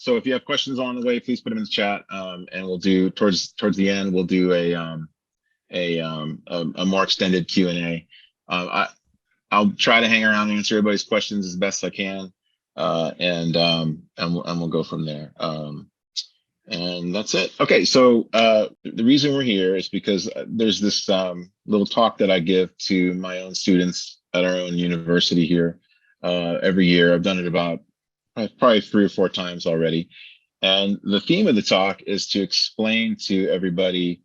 So if you have questions on the way, please put them in the chat, and we'll do towards the end. We'll do a more extended Q&A. I'll try to hang around and answer everybody's questions as best I can, and we'll go from there. And that's it. Okay, so the reason we're here is because there's this little talk that I give to my own students at our own university here every year. I've done it about probably 3 or 4 times already. And the theme of the talk is to explain to everybody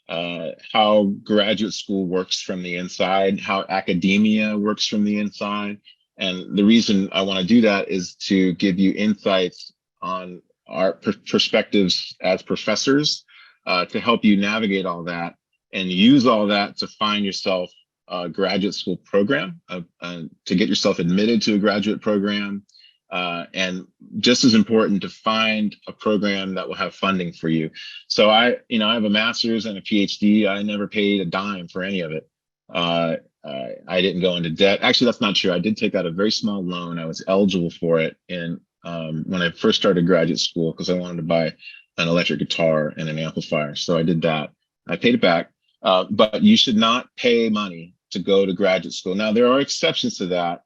how graduate school works from the inside, how academia works from the inside. And the reason I want to do that is to give you insights on our perspectives as professors, to help you navigate all that and use all that to find yourself a graduate school program, to get yourself admitted to a graduate program, and just as important, to find a program that will have funding for you. So I have a master's and a PhD. I never paid a dime for any of it. I didn't go into debt. Actually, that's not true. I did take out a very small loan. I was eligible for it when I first started graduate school, because I wanted to buy an electric guitar and an amplifier. So I did that. I paid it back. But you should not pay money to go to graduate school. Now, there are exceptions to that.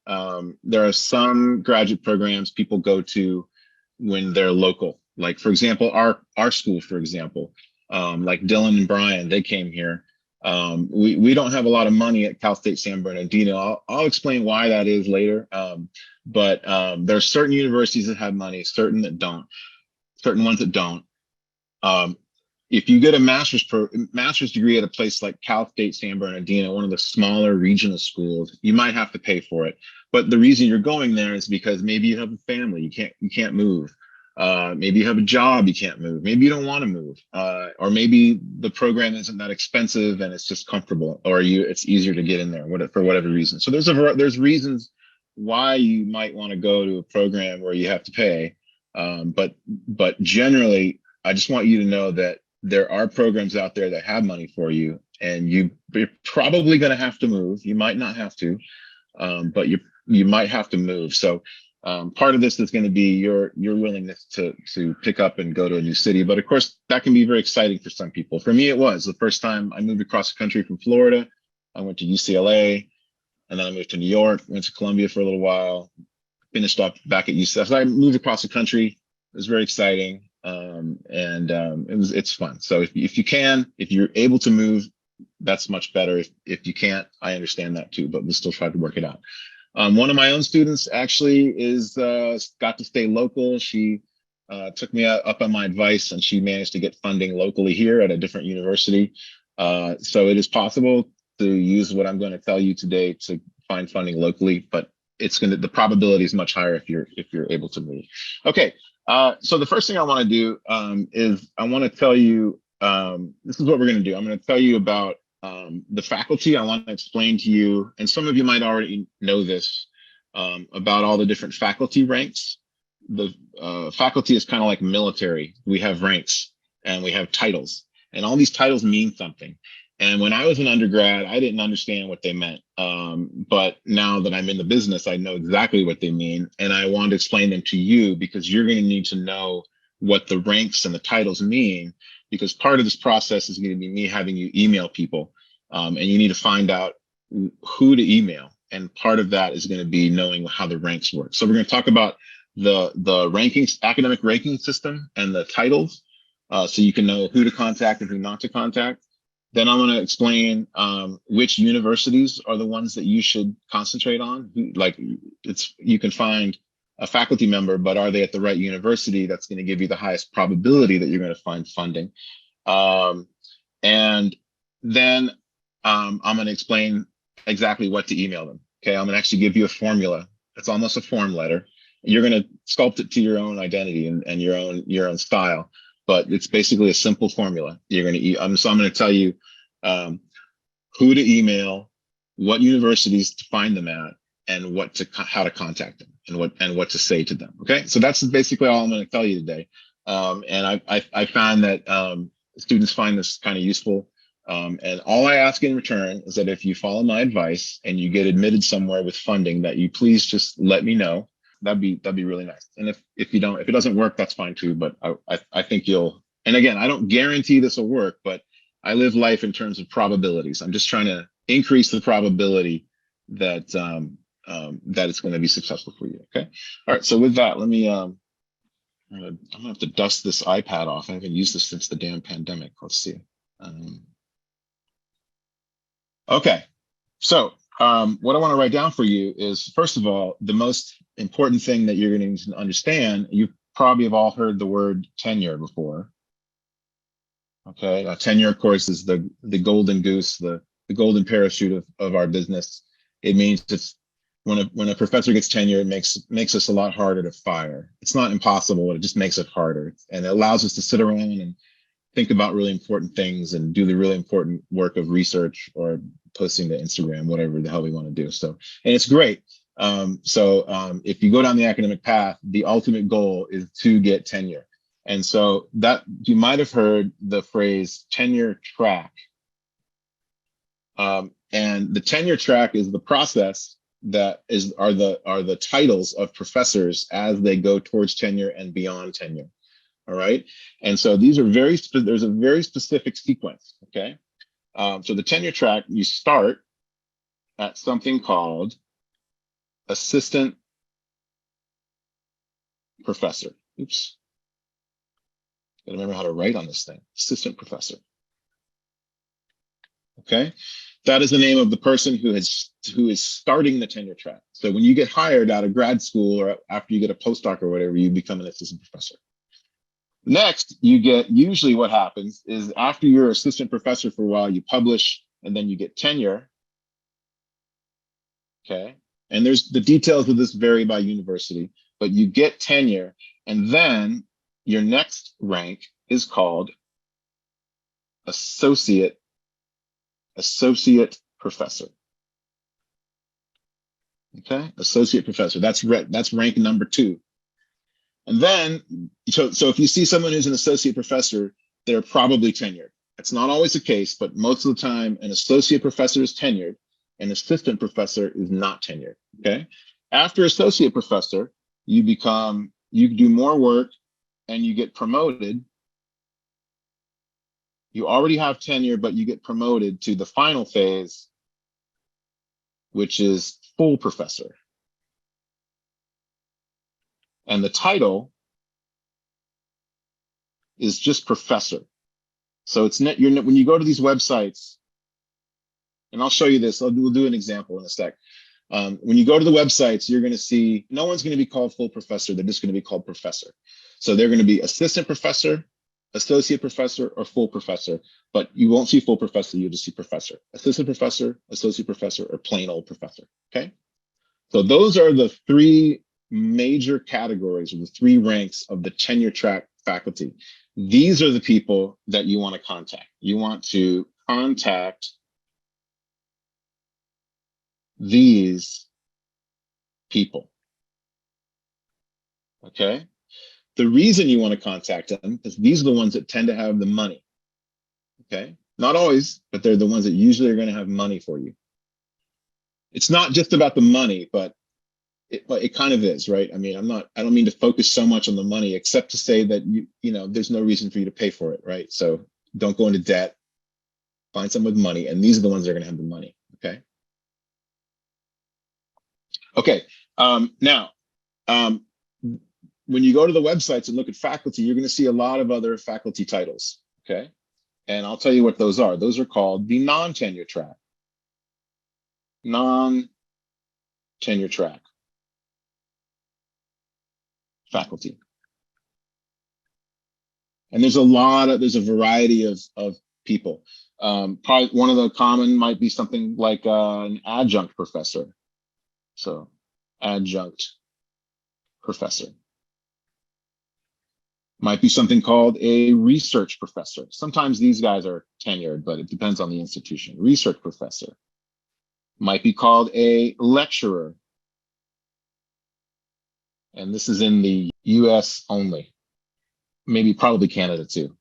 There are some graduate programs people go to when they're local. Like, for example, our school, for example, like Dylan and Brian, they came here. We don't have a lot of money at Cal State San Bernardino. I'll explain why that is later. But there are certain universities that have money, certain ones that don't. If you get a master's degree at a place like Cal State San Bernardino, one of the smaller regional schools, you might have to pay for it. But the reason you're going there is because maybe you have a family, you can't move. Maybe you have a job, you can't move. Maybe you don't want to move, or maybe the program isn't that expensive and it's just comfortable, or it's easier to get in there for whatever reason. So there's reasons why you might want to go to a program where you have to pay, but generally, I just want you to know that there are programs out there that have money for you, and you're probably going to have to move. You might not have to, but you might have to move. So part of this is going to be your willingness to pick up and go to a new city. But of course, that can be very exciting for some people. For me, it was the first time I moved across the country from Florida. I went to UCLA, and then I moved to New York, went to Columbia for a little while, finished up back at UCLA. So I moved across the country. It was very exciting. It's fun. So if you're able to move, that's much better. If you can't, I understand that too, but we'll still try to work it out. One of my own students actually got to stay local. She took me up on my advice, and she managed to get funding locally here at a different university. So it is possible to use what I'm going to tell you today to find funding locally, but the probability is much higher if you're able to move. Okay. So the first thing I want to do is I want to tell you, this is what we're going to do. I'm going to tell you about the faculty. I want to explain to you, and some of you might already know this, about all the different faculty ranks. The faculty is kind of like military. We have ranks and we have titles, and all these titles mean something. And when I was an undergrad, I didn't understand what they meant. But now that I'm in the business, I know exactly what they mean. And I want to explain them to you, because you're going to need to know what the ranks and the titles mean, because part of this process is going to be me having you email people. And you need to find out who to email. And part of that is going to be knowing how the ranks work. So we're going to talk about the rankings, academic ranking system, and the titles, so you can know who to contact and who not to contact. Then I'm going to explain which universities are the ones that you should concentrate on. You can find a faculty member, but are they at the right university? That's going to give you the highest probability that you're going to find funding. And then I'm going to explain exactly what to email them. Okay, I'm going to actually give you a formula. It's almost a form letter. You're going to sculpt it to your own identity and your own style. But it's basically a simple formula. So I'm going to tell you who to email, what universities to find them at, and how to contact them, and what to say to them. Okay, so that's basically all I'm going to tell you today. And I found that students find this kind of useful. And all I ask in return is that if you follow my advice and you get admitted somewhere with funding, that you please just let me know. that'd be really nice. And if it doesn't work, that's fine too. But I think you'll. And again, I don't guarantee this will work, but I live life in terms of probabilities. I'm just trying to increase the probability that that it's going to be successful for you. Okay. All right. So with that, let me. I'm gonna have to dust this iPad off. I haven't used this since the damn pandemic. Let's see. Okay. So what I want to write down for you is, first of all, the most important thing that you're going to understand. You probably have all heard the word tenure before. Okay, tenure, of course, is the golden goose, the golden parachute of our business. It means it's when a professor gets tenure, it makes us a lot harder to fire. It's not impossible, it just makes it harder, and it allows us to sit around and think about really important things and do the really important work of research or posting to Instagram, whatever the hell we want to do. So, and it's great. If you go down the academic path, the ultimate goal is to get tenure. And so that you might have heard the phrase tenure track. And the tenure track is the process that are the titles of professors as they go towards tenure and beyond tenure. All right. And so these are there's a very specific sequence. Okay. So the tenure track, you start at something called assistant professor. Oops. Gotta remember how to write on this thing. Assistant professor. Okay. That is the name of the person who is starting the tenure track. So when you get hired out of grad school or after you get a postdoc or whatever, you become an assistant professor. Next, you get, usually what happens is after you're assistant professor for a while, you publish and then you get tenure. Okay. And there's the details of this vary by university, but you get tenure, and then your next rank is called associate professor. Okay, associate professor. That's rank number 2. And then, so if you see someone who's an associate professor, they're probably tenured. That's not always the case, but most of the time, an associate professor is tenured, an assistant professor is not tenured. Okay, after associate professor, you do more work and you get promoted. You already have tenure, but you get promoted to the final phase, which is full professor. And the title is just professor. So it's not, when you go to these websites, and I'll show you this, we'll do an example in a sec. When you go to the websites, you're going to see no one's going to be called full professor. They're just going to be called professor. So they're going to be assistant professor, associate professor, or full professor, but you won't see full professor, you'll just see professor. Assistant professor, associate professor, or plain old professor, okay? So those are the 3 major categories, or the 3 ranks of the tenure track faculty. These are the people that you want to contact. You want to contact these people, okay? The reason you want to contact them is these are the ones that tend to have the money, okay? Not always, but they're the ones that usually are going to have money for you. It's not just about the money, but it kind of is, right? I mean, I don't mean to focus so much on the money, except to say that you know, there's no reason for you to pay for it, right? So don't go into debt, find someone with money, and these are the ones that are going to have the money, okay? Okay, now, when you go to the websites and look at faculty, you're going to see a lot of other faculty titles, okay? And I'll tell you what those are. Those are called the non-tenure track. Non-tenure track faculty. And there's a variety of people. Probably one of the common might be something like an adjunct professor. So adjunct professor. Might be something called a research professor. Sometimes these guys are tenured, but it depends on the institution. Research professor. Might be called a lecturer. And this is in the US only. Maybe probably Canada too.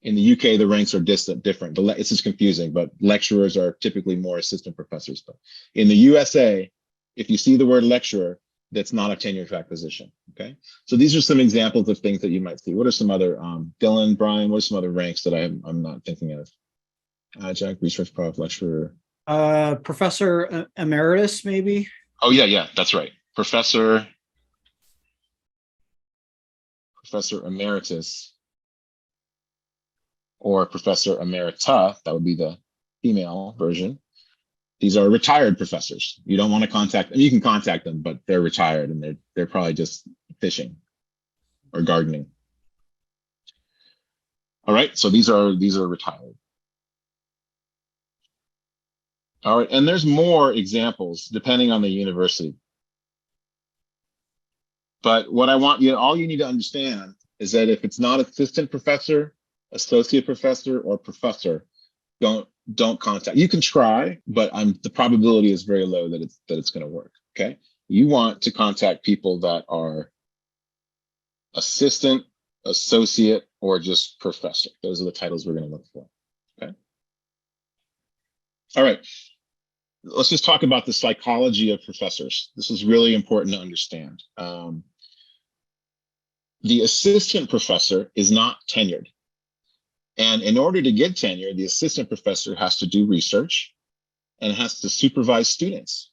In the UK, the ranks are different. It's just confusing, but lecturers are typically more assistant professors. But in the USA, if you see the word lecturer, that's not a tenure track position. Okay, so these are some examples of things that you might see. What are some other Dylan, Brian? What are some other ranks that I'm not thinking of? Adjunct, research prof, lecturer. Professor emeritus, maybe. Oh yeah, that's right. Professor emeritus or professor emerita. That would be the female version. These are retired professors. You don't want to contact them. You can contact them, but they're retired and they're probably just fishing or gardening. All right, so these are retired. All right, and there's more examples depending on the university. But what I want you, all you need to understand is that if it's not assistant professor, associate professor, or professor, don't contact. You can try, but the probability is very low that it's going to work. Okay, you want to contact people that are assistant, associate, or just professor. Those are the titles we're going to look for. Okay. All right. Let's just talk about the psychology of professors. This is really important to understand. The assistant professor is not tenured. And in order to get tenure, the assistant professor has to do research and has to supervise students.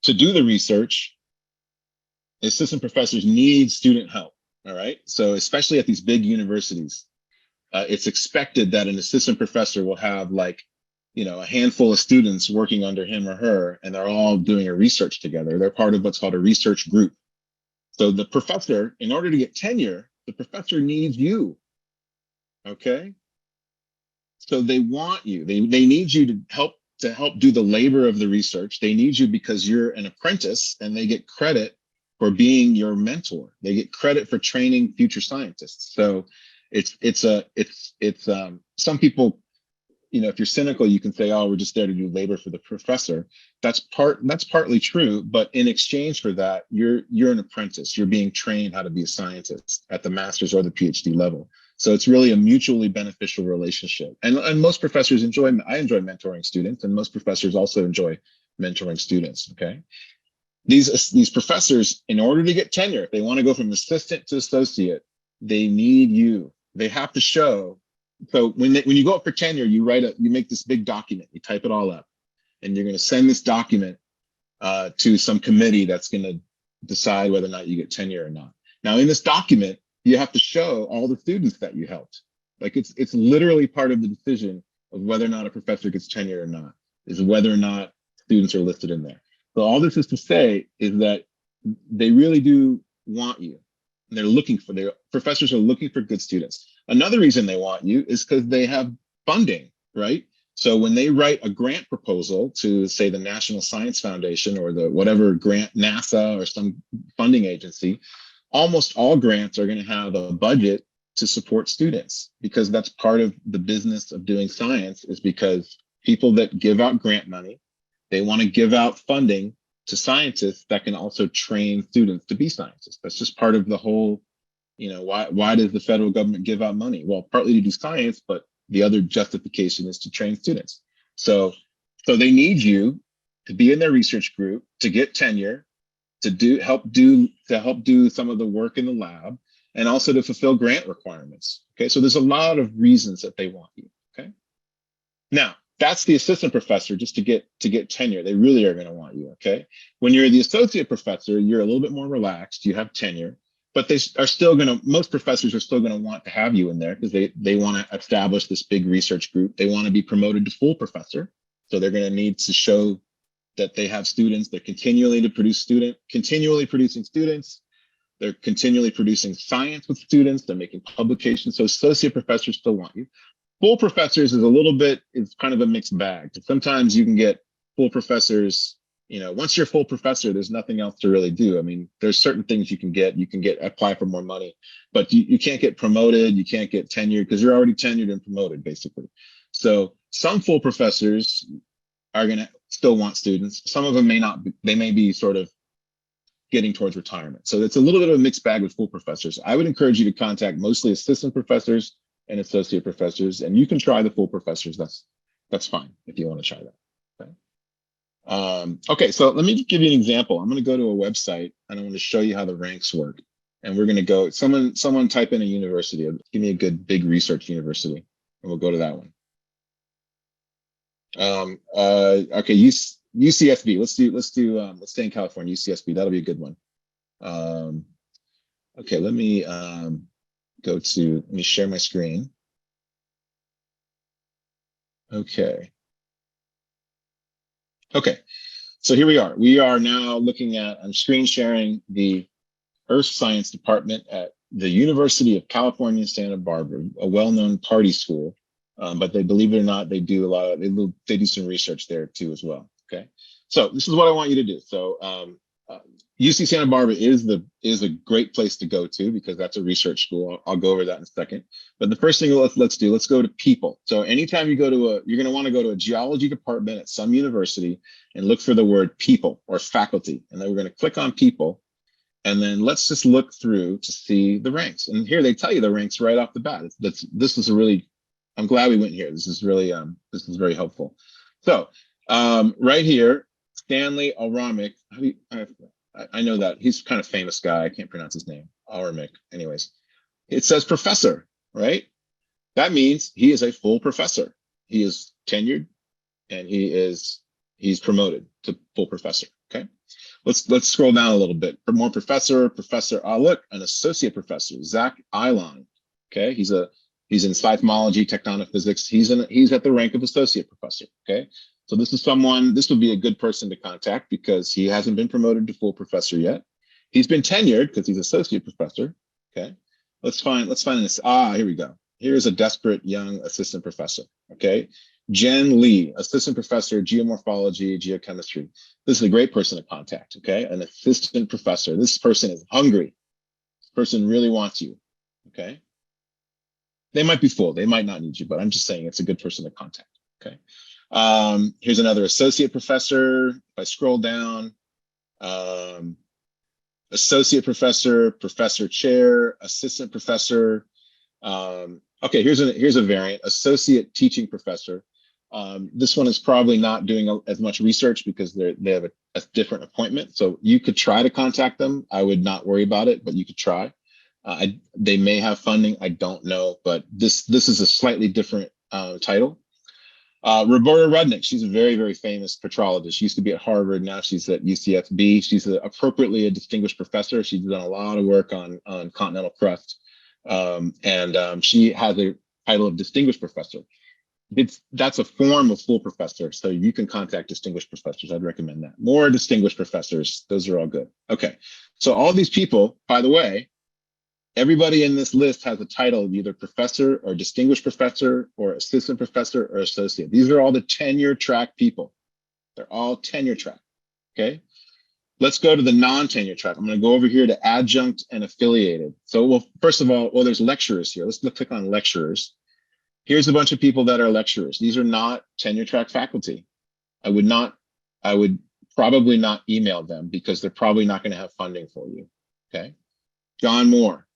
To do the research, assistant professors need student help, all right? So especially at these big universities, it's expected that an assistant professor will have a handful of students working under him or her, and they're all doing a research together. They're part of what's called a research group. So the professor, in order to get tenure, the professor needs you. Okay, so they want you. They need you to help do the labor of the research. They need you because you're an apprentice, and they get credit for being your mentor. They get credit for training future scientists. So it's some people, if you're cynical, you can say, oh, we're just there to do labor for the professor. That's partly true, but in exchange for that, you're an apprentice. You're being trained how to be a scientist at the master's or the PhD level. So it's really a mutually beneficial relationship. And most professors I enjoy mentoring students, and most professors also enjoy mentoring students, okay? These professors, in order to get tenure, if they want to go from assistant to associate, they need you. They have to show. So when you go up for tenure, you make this big document, you type it all up, and you're going to send this document to some committee that's going to decide whether or not you get tenure or not. Now, in this document, you have to show all the students that you helped. Like it's literally part of the decision of whether or not a professor gets tenure or not, is whether or not students are listed in there. So all this is to say is that they really do want you. Their professors are looking for good students. Another reason they want you is because they have funding, right? So when they write a grant proposal to, say, the National Science Foundation or the whatever grant, NASA or some funding agency, almost all grants are going to have a budget to support students, because that's part of the business of doing science, is because people that give out grant money, they want to give out funding to scientists that can also train students to be scientists. That's just part of the whole, why does the federal government give out money? Well, partly to do science, but the other justification is to train students. So they need you to be in their research group, to get tenure, to help do some of the work in the lab, and also to fulfill grant requirements. Okay, so there's a lot of reasons that they want you. Okay, now that's the assistant professor, just to get tenure. They really are going to want you. Okay, when you're the associate professor, you're a little bit more relaxed. You have tenure, but most professors are still going to want to have you in there, because they want to establish this big research group. They want to be promoted to full professor, so they're going to need to show that they have students. They're continually producing students. They're continually producing science with students. They're making publications. So associate professors still want you. Full professors is kind of a mixed bag. Sometimes you can get full professors, once you're full professor, there's nothing else to really do. I mean, there's certain things you can get. You can apply for more money, but you can't get promoted. You can't get tenure because you're already tenured and promoted, basically. So some full professors are going to still want students. Some of them may not be. They may be sort of getting towards retirement. So it's a little bit of a mixed bag with full professors. I would encourage you to contact mostly assistant professors and associate professors, and you can try the full professors. That's fine if you want to try that. Okay. Okay, so let me give you an example. I'm going to go to a website and I'm going to show you how the ranks work. And we're going to go, someone type in a university. Give me a good big research university, and we'll go to that one. Okay, UCSB. Let's stay in California. UCSB. That'll be a good one. Okay, let me let me share my screen. Okay. Okay, so here we are. We are now looking at, I'm screen sharing the Earth Science Department at the University of California, Santa Barbara, a well-known party school. But they, believe it or not, they do a lot of, they do some research there too as well. Okay, so this is what I want you to do. So UC Santa Barbara is a great place to go to because that's a research school. I'll go over that in a second. But the first thing let's go to people. So anytime you go to you're going to want to go to a geology department at some university and look for the word people or faculty. And then we're going to click on people. And then let's just look through to see the ranks. And here they tell you the ranks right off the bat. This is a really, I'm glad we went here. This is really, this is very helpful. So right here, Stanley Alramick, I know that he's kind of famous guy. I can't pronounce his name. Alramick. Anyways, it says professor, right? That means he is a full professor. He is tenured and he's promoted to full professor. Okay. Let's scroll down a little bit. More professor. Oh, look, an associate professor, Zach Ilon. Okay, he's in seismology, tectonic physics. He's at the rank of associate professor. Okay, so this would be a good person to contact because he hasn't been promoted to full professor yet. He's been tenured because he's associate professor. Okay, let's find this. Here we go. Here's a desperate young assistant professor. Okay, Jen Lee, assistant professor, geomorphology, geochemistry. This is a great person to contact, okay? An assistant professor. This person is hungry. This person really wants you, okay? They might be full. They might not need you, but I'm just saying it's a good person to contact, okay? Here's another associate professor. If I scroll down, associate professor, professor chair, assistant professor. Okay, here's a variant, associate teaching professor. This one is probably not doing as much research because they have a different appointment. So you could try to contact them. I would not worry about it, but you could try. They may have funding. I don't know, but this is a slightly different title. Roberta Rudnick, she's a very, very famous petrologist. She used to be at Harvard. Now she's at UCSB. She's appropriately a distinguished professor. She's done a lot of work on continental crust. She has a title of distinguished professor. That's a form of full professor. So you can contact distinguished professors. I'd recommend that. More distinguished professors. Those are all good. Okay. So all these people, by the way, everybody in this list has a title of either professor or distinguished professor or assistant professor or associate. These are all the tenure track people. They're all tenure track. Okay. Let's go to the non-tenure track. I'm going to go over here to adjunct and affiliated. So, well, first of all, there's lecturers here. Let's click on lecturers. Here's a bunch of people that are lecturers. These are not tenure track faculty. I would probably not email them because they're probably not going to have funding for you. Okay. John Moore.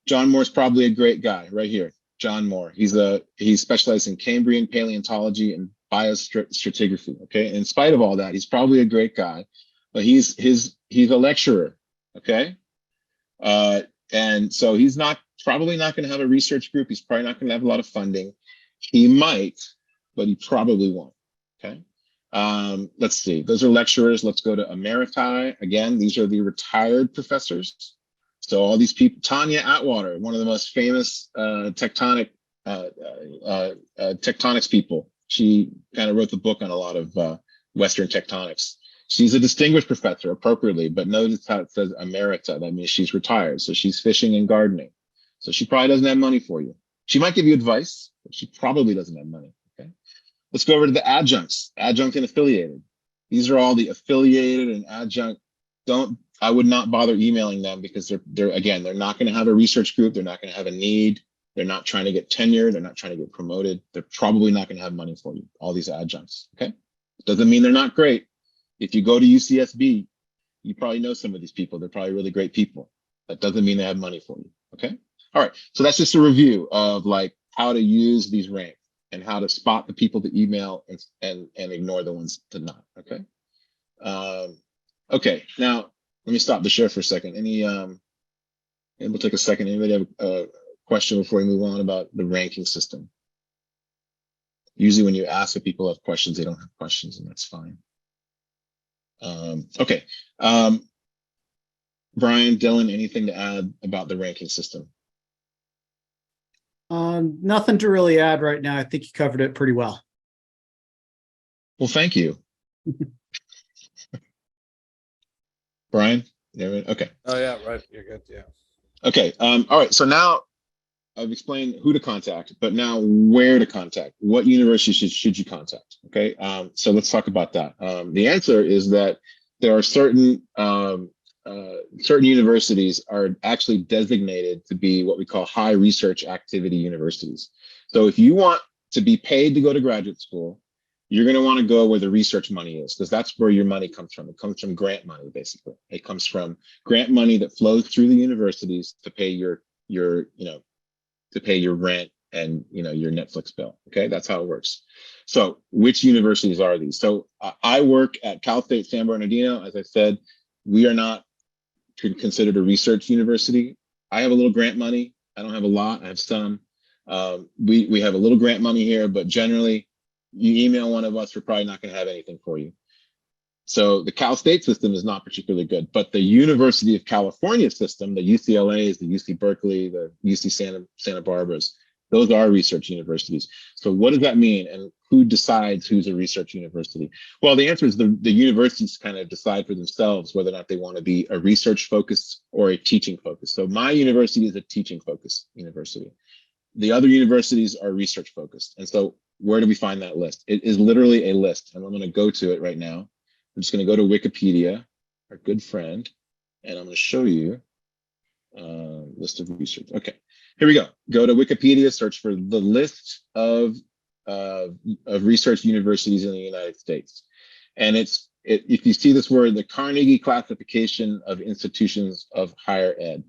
John Moore is probably a great guy right here. John Moore. He specialized in Cambrian paleontology and biostratigraphy. Okay. In spite of all that, he's probably a great guy, but he's a lecturer. Okay. And so he's probably not going to have a research group. He's probably not going to have a lot of funding. He might, but he probably won't. Okay. Let's see. Those are lecturers. Let's go to emeriti. Again, these are the retired professors. So all these people, Tanya Atwater, one of the most famous tectonics people. She kind of wrote the book on a lot of Western tectonics. She's a distinguished professor appropriately, but notice how it says emerita. That means she's retired. So she's fishing and gardening. So she probably doesn't have money for you. She might give you advice, but she probably doesn't have money. Okay. Let's go over to the adjuncts, adjunct and affiliated. These are all the affiliated and adjunct. I would not bother emailing them because they're not going to have a research group. They're not going to have a need. They're not trying to get tenure. They're not trying to get promoted. They're probably not going to have money for you. All these adjuncts. Okay. Doesn't mean they're not great. If you go to UCSB, you probably know some of these people. They're probably really great people. That doesn't mean they have money for you. Okay. All right. So that's just a review of like how to use these ranks and how to spot the people to email and ignore the ones to not. Okay. Okay, now let me stop the share for a second. And we'll take a second. Anybody have a question before we move on about the ranking system? Usually when you ask if people have questions, they don't have questions, and that's fine. Okay. Brian, Dylan, anything to add about the ranking system? Nothing to really add right now. I think you covered it pretty well. Well, thank you. Brian? Okay. Oh yeah, right. You're good. Yeah. Okay. All right. So now I've explained who to contact, but now where to contact. What university should you contact? Okay. So let's talk about that. The answer is that there are certain universities are actually designated to be what we call high research activity universities. So if you want to be paid to go to graduate school, you're going to want to go where the research money is, because that's where your money comes from. It comes from grant money, basically. It comes from grant money that flows through the universities to pay to pay your rent and your Netflix bill. Okay, that's how it works. So which universities are these? So I work at Cal State San Bernardino. As I said, we are not considered a research university. I have a little grant money. I don't have a lot. I have some. We have a little grant money here, but generally, you email one of us, we're probably not going to have anything for you. So the Cal State system is not particularly good, but the University of California system, the UCLA's, the UC Berkeley, the UC Santa Barbara's, those are research universities. So what does that mean? And who decides who's a research university? Well, the answer is the universities kind of decide for themselves whether or not they want to be a research focused or a teaching focused. So my university is a teaching focused university. The other universities are research focused. And so where do we find that list? It is literally a list, and I'm going to go to it right now. I'm just going to go to Wikipedia, our good friend, and I'm going to show you list of research. Okay, here we go. Go to Wikipedia, search for the list of research universities in the United States. And if you see this word, the Carnegie classification of institutions of higher ed.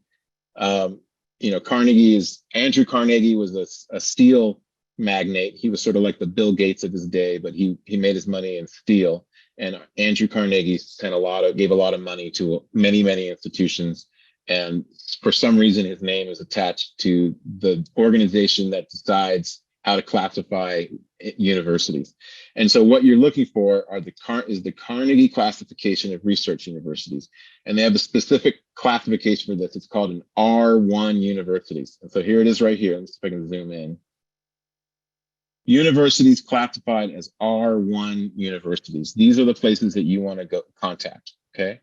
Andrew Carnegie was a steel magnate. He was sort of like the Bill Gates of his day, but he made his money in steel. And Andrew Carnegie gave a lot of money to many institutions. And for some reason, his name is attached to the organization that decides how to classify universities. And so what you're looking for is the Carnegie classification of research universities. And they have a specific classification for this. It's called an R1 universities. And so here it is right here. Let's see if I can zoom in. Universities classified as R1 universities. These are the places that you want to go contact, okay?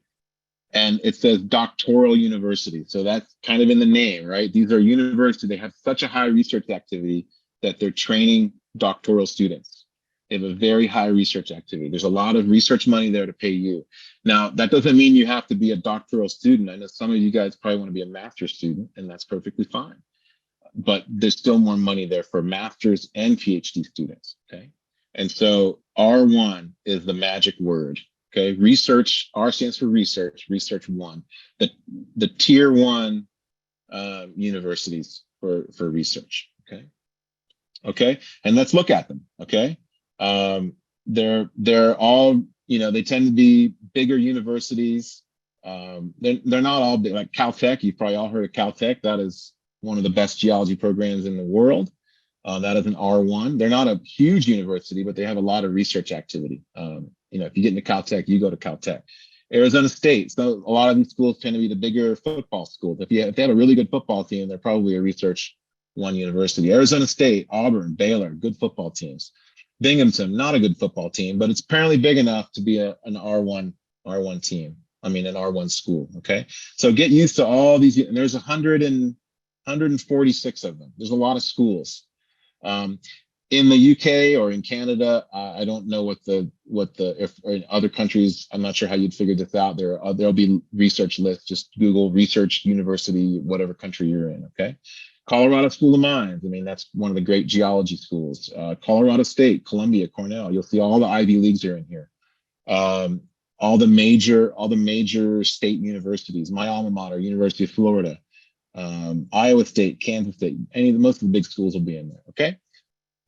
And it says doctoral university. So that's kind of in the name, right? These are universities, they have such a high research activity that they're training doctoral students. They have a very high research activity. There's a lot of research money there to pay you. Now, that doesn't mean you have to be a doctoral student. I know some of you guys probably want to be a master's student, and that's perfectly fine. But there's still more money there for master's and PhD students, okay? And so R1 is the magic word, okay? Research, R stands for research one. The tier one universities for research, okay? Okay, and let's look at them, okay? They're all, they tend to be bigger universities. They're not all big, like Caltech. You've probably all heard of Caltech. That is one of the best geology programs in the world. That is an R1. They're not a huge university, but they have a lot of research activity. If you get into Caltech, you go to Caltech. Arizona State. So a lot of these schools tend to be the bigger football schools. If they have a really good football team, they're probably a research one university. Arizona State, Auburn, Baylor, good football teams. Binghamton, not a good football team, but it's apparently big enough to be an R1 team. An R1 school. Okay, so get used to all these. And there's 146 of them. There's a lot of schools. In the UK or in Canada, I don't know if or in other countries, I'm not sure how you'd figure this out. There'll be research lists. Just Google research university, whatever country you're in. Okay. Colorado School of Mines. That's one of the great geology schools. Colorado State, Columbia, Cornell. You'll see all the Ivy Leagues are in here. All the major state universities. My alma mater, University of Florida, Iowa State, Kansas State. Most of the big schools will be in there. Okay.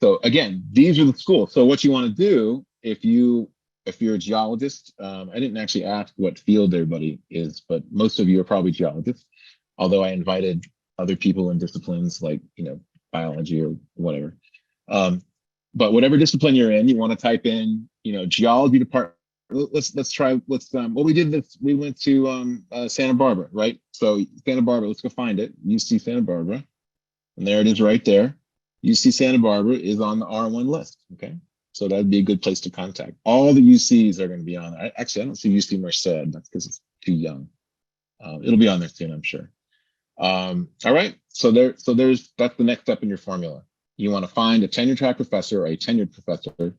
So again, these are the schools. So what you want to do if you if you're a geologist, I didn't actually ask what field everybody is, but most of you are probably geologists, although I invited other people in disciplines like, biology or whatever. But whatever discipline you're in, you want to type in, geology department. Let's try, what we did this, we went to Santa Barbara, right? So Santa Barbara, let's go find it. UC Santa Barbara. And there it is right there. UC Santa Barbara is on the R1 list, okay? So that'd be a good place to contact. All the UCs are going to be on there. Actually, I don't see UC Merced. That's because it's too young. It'll be on there soon, I'm sure. All right, so that's the next step in your formula. You want to find a tenure track professor or a tenured professor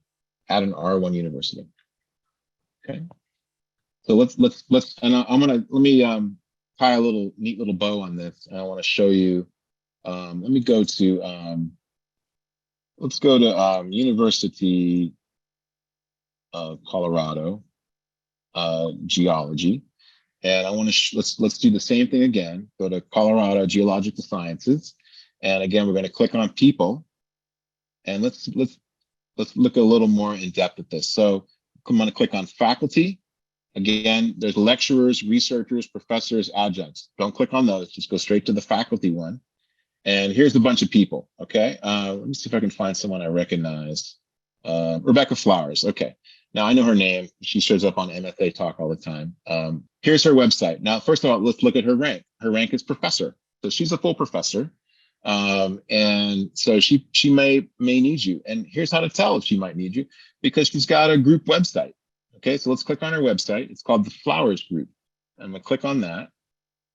at an R1 university. Okay. So let me tie a neat little bow on this, and I want to show you. Let me go to let's go to University of Colorado Geology, and I want to let's do the same thing again. Go to Colorado Geological Sciences, and again we're going to click on people, and let's look a little more in depth at this. So I'm going to click on faculty. Again, there's lecturers, researchers, professors, adjuncts. Don't click on those. Just go straight to the faculty one. And here's a bunch of people, okay? Let me see if I can find someone I recognize. Rebecca Flowers, okay. Now I know her name. She shows up on MFA Talk all the time. Here's her website. Now, first of all, let's look at her rank. Her rank is professor. So she's a full professor. And so she may need you. And here's how to tell if she might need you, because she's got a group website. Okay, so let's click on her website. It's called the Flowers Group. I'm gonna click on that.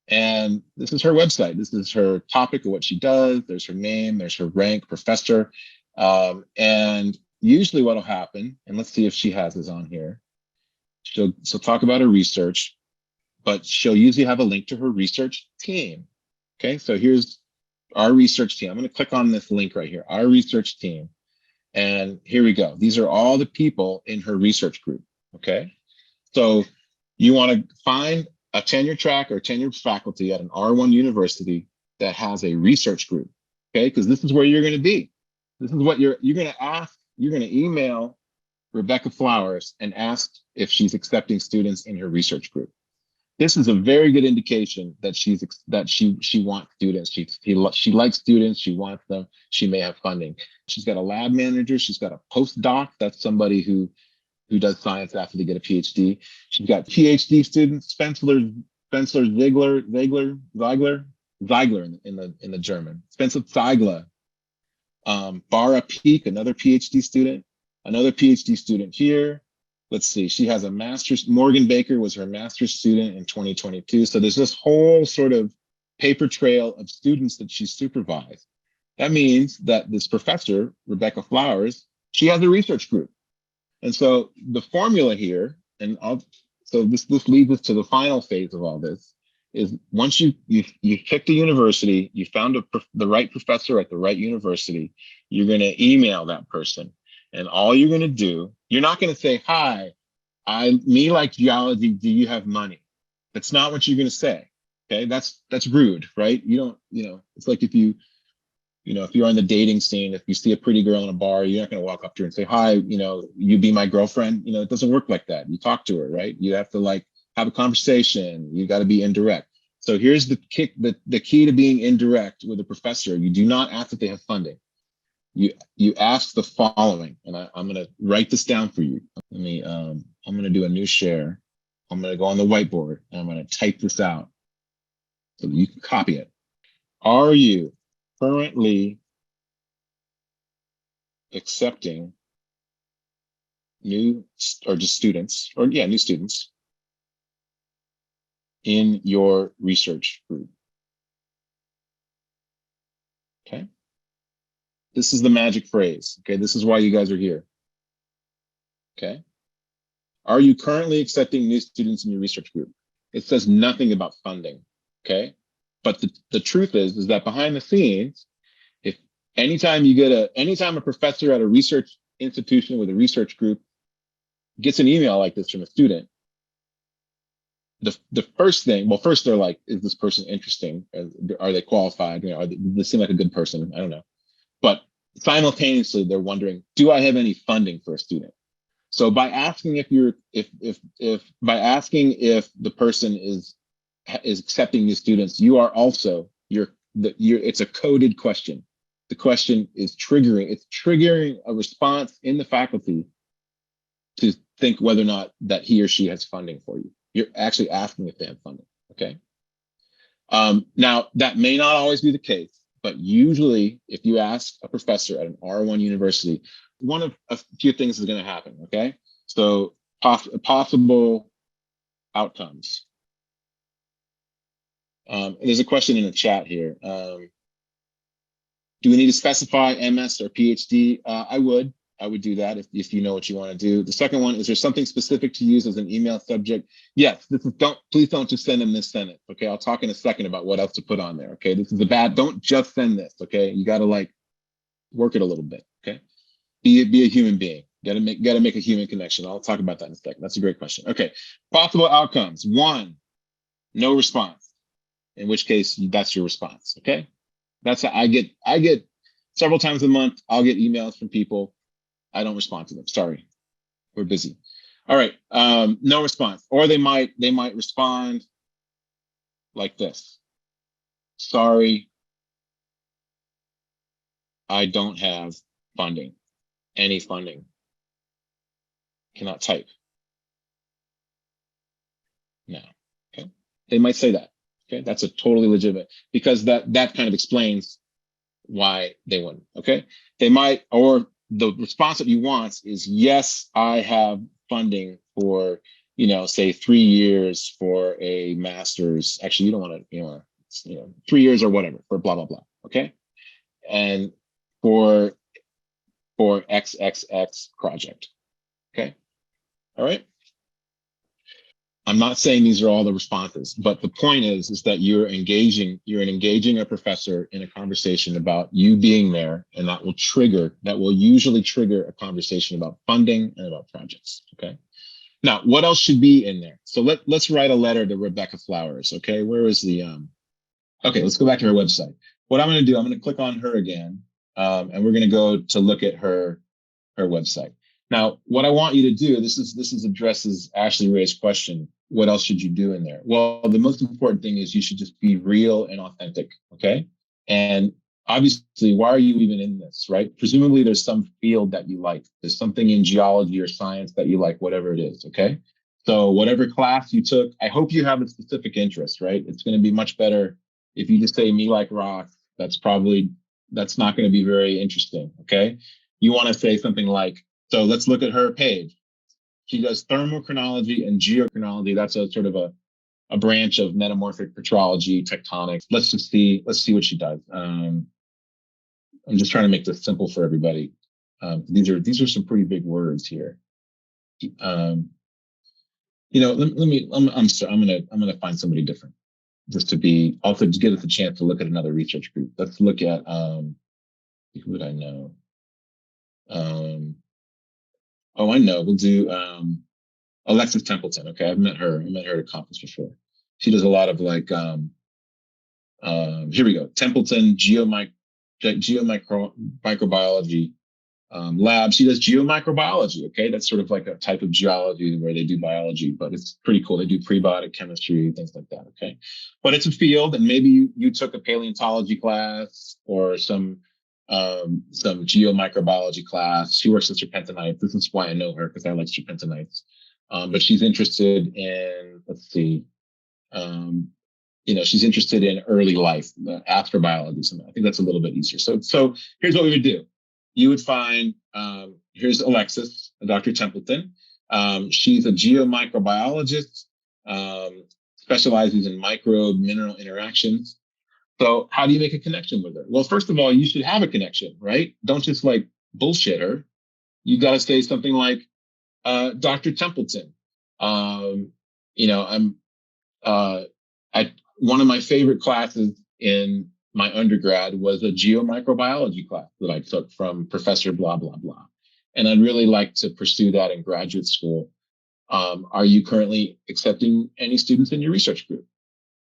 And this is her website. This is her topic of what she does. There's her name, there's her rank, professor. And usually what'll happen, and let's see if she has this on here. She'll talk about her research, but she'll usually have a link to her research team. Okay, so here's our research team. I'm gonna click on this link right here, our research team. And here we go. These are all the people in her research group, okay? So you wanna find a tenure track or tenured faculty at an R1 university that has a research group, okay? Because this is where you're gonna be. This is what you're gonna ask, you're gonna email Rebecca Flowers and ask if she's accepting students in her research group. This is a very good indication that she wants students. She likes students, she wants them, she may have funding. She's got a lab manager, she's got a postdoc, that's somebody who does science after they get a PhD. She's got PhD students, Spencer Ziegler in the German. Spencer Ziegler, Bara Peak, another PhD student here. Let's see, she has a master's. Morgan Baker was her master's student in 2022. So there's this whole sort of paper trail of students that she supervised. That means that this professor, Rebecca Flowers, she has a research group. And so the formula here, so this leads us to the final phase of all this, is once you picked a university, you found the right professor at the right university, you're going to email that person. And all you're going to do, you're not going to say, hi, me like geology, do you have money? That's not what you're going to say. Okay, that's rude, right? You don't, it's like if you're on the dating scene, if you see a pretty girl in a bar, you're not going to walk up to her and say, hi, you be my girlfriend. It doesn't work like that. You talk to her, right? You have to have a conversation. You got to be indirect. So here's the key to being indirect with a professor. You do not ask if they have funding. You ask the following, and I'm going to write this down for you. I'm going to do a new share. I'm going to go on the whiteboard and I'm going to type this out so that you can copy it. Are you currently accepting new students in your research group? Okay. This is the magic phrase. Okay. This is why you guys are here. Okay. Are you currently accepting new students in your research group? It says nothing about funding. Okay. But the truth is that behind the scenes, if anytime a professor at a research institution with a research group gets an email like this from a student, the first thing, well, first they're like, is this person interesting? Are they qualified? Do they seem like a good person? I don't know. But simultaneously, they're wondering, do I have any funding for a student? So by asking if the person is accepting new students, you are also it's a coded question. The question is triggering a response in the faculty to think whether or not that he or she has funding for you. You're actually asking if they have funding. Okay. Now that may not always be the case, but usually if you ask a professor at an R1 university, one of a few things is going to happen. Okay. So possible outcomes. There's a question in the chat here. Do we need to specify MS or PhD? I would do that if you know what you want to do. The second one, is there something specific to use as an email subject? Yes, please don't just send them this, send it. Okay, I'll talk in a second about what else to put on there. Okay, this is don't just send this. Okay, you got to like work it a little bit. Okay, be a human being. Got to make a human connection. I'll talk about that in a second. That's a great question. Okay, possible outcomes. 1, no response. In which case, that's your response. Okay, that's how I get several times a month. I'll get emails from people. I don't respond to them. Sorry, we're busy. All right, no response. Or they might respond like this. Sorry, I don't have funding. Any funding. Cannot type. No. Okay. They might say that. Okay, that's a totally legitimate, because that kind of explains why they wouldn't. Okay, they might, or the response that you want is, yes, I have funding for, say 3 years for a master's. Actually, you don't want to, 3 years or whatever for blah, blah, blah. Okay. And for XXX project. Okay. All right. I'm not saying these are all the responses, but the point is that you're engaging a professor in a conversation about you being there, and that will usually trigger a conversation about funding and about projects. Okay. Now, what else should be in there? So let's write a letter to Rebecca Flowers. Okay. Where is the, okay, let's go back to her website. What I'm going to do, I'm going to click on her again, and we're going to go to look at her website. Now, what I want you to do, this addresses Ashley Ray's question. What else should you do in there? Well, the most important thing is you should just be real and authentic. Okay. And obviously, why are you even in this, right? Presumably there's some field that you like. There's something in geology or science that you like, whatever it is. Okay. So whatever class you took, I hope you have a specific interest, right? It's going to be much better if you just say me like rock. That's not going to be very interesting. Okay. You want to say something like, so let's look at her page. She does thermochronology and geochronology. That's a sort of a branch of metamorphic petrology, tectonics. Let's see what she does. I'm just trying to make this simple for everybody. These are some pretty big words here. Let me. I'm sorry. I'm gonna find somebody different, just to give us a chance to look at another research group. Let's look at who would I know? Oh, I know. We'll do Alexis Templeton. Okay, I've met her. I met her at a conference before. She does a lot of like, here we go. Templeton geomicrobiology lab. She does geomicrobiology. Okay, that's sort of like a type of geology where they do biology, but it's pretty cool. They do prebiotic chemistry, things like that. Okay, but it's a field, and maybe you took a paleontology class or some geomicrobiology class. She works with serpentinites. This is why I know her, because I like serpentinites. But she's interested in, let's see, she's interested in early life, astrobiology. So I think that's a little bit easier. So here's what we would do. You would find, here's Alexis, Dr. Templeton. She's a geomicrobiologist, specializes in microbe-mineral interactions. So how do you make a connection with her? Well, first of all, you should have a connection, right? Don't just like bullshit her. You got to say something like, Dr. Templeton, one of my favorite classes in my undergrad was a geomicrobiology class that I took from Professor blah, blah, blah. And I'd really like to pursue that in graduate school. Are you currently accepting any students in your research group?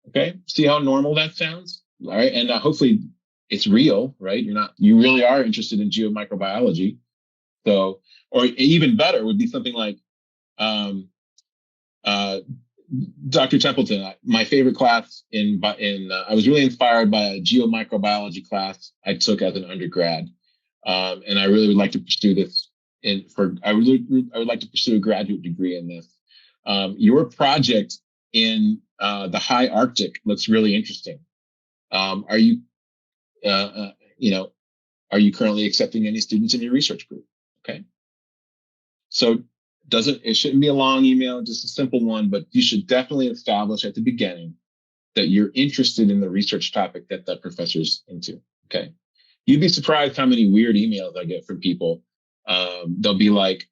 Okay. See how normal that sounds? All right. And hopefully it's real, right? You really are interested in geomicrobiology. So, or even better would be something like, um, Dr. Templeton, my favorite class I was really inspired by a geomicrobiology class I took as an undergrad. And I really would like to pursue this I would like to pursue a graduate degree in this. Your project in the high Arctic looks really interesting. Are you, you know, are you currently accepting any students in your research group? Okay. So it shouldn't be a long email, just a simple one, but you should definitely establish at the beginning that you're interested in the research topic that that professor's into. Okay. You'd be surprised how many weird emails I get from people. They'll be like,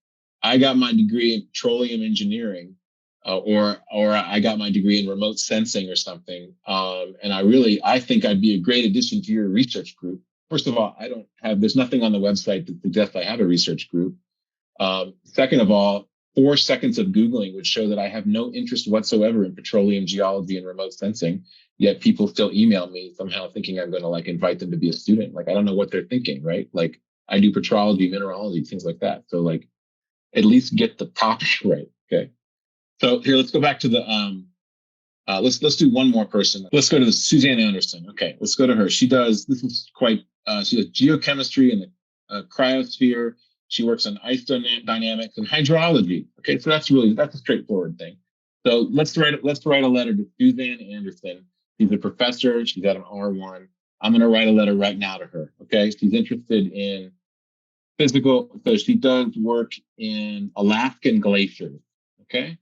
I got my degree in petroleum engineering, or I got my degree in remote sensing or something. And I think I'd be a great addition to your research group. First of all, there's nothing on the website that suggests I have a research group. Second of all, 4 seconds of Googling would show that I have no interest whatsoever in petroleum geology and remote sensing, yet people still email me somehow thinking I'm going to like invite them to be a student. Like, I don't know what they're thinking, right? Like, I do petrology, mineralogy, things like that. So like, at least get the topic right. Okay. So here, let's go back to the, let's do one more person. Let's go to Suzanne Anderson. Okay. Let's go to her. She does geochemistry in the cryosphere. She works on ice dynamics and hydrology. Okay, so that's a straightforward thing. So let's write a letter to Suzanne Anderson. She's a professor. She's at an R1. I'm going to write a letter right now to her. Okay, she's interested in physical. So she does work in Alaskan glaciers. Okay,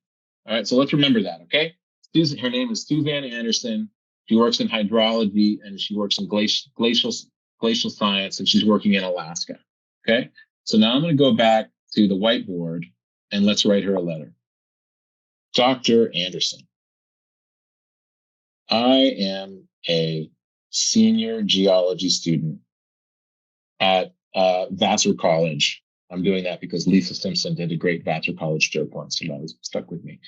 all right. So let's remember that. Okay, her name is Suzanne Anderson. She works in hydrology and she works in glacial science, and she's working in Alaska. Okay. So now I'm going to go back to the whiteboard and let's write her a letter. Dr. Anderson, I am a senior geology student at Vassar College. I'm doing that because Lisa Simpson did a great Vassar College joke once, and that was stuck with me.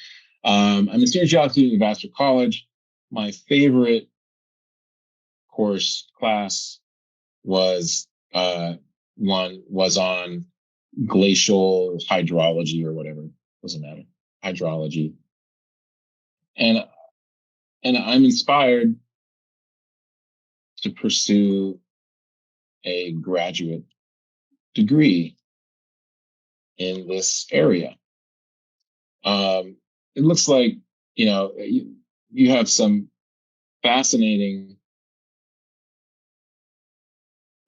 I'm a senior geology student at Vassar College. My favorite class was on glacial hydrology or whatever, doesn't matter, hydrology. And I'm inspired to pursue a graduate degree in this area. It looks like, you have some fascinating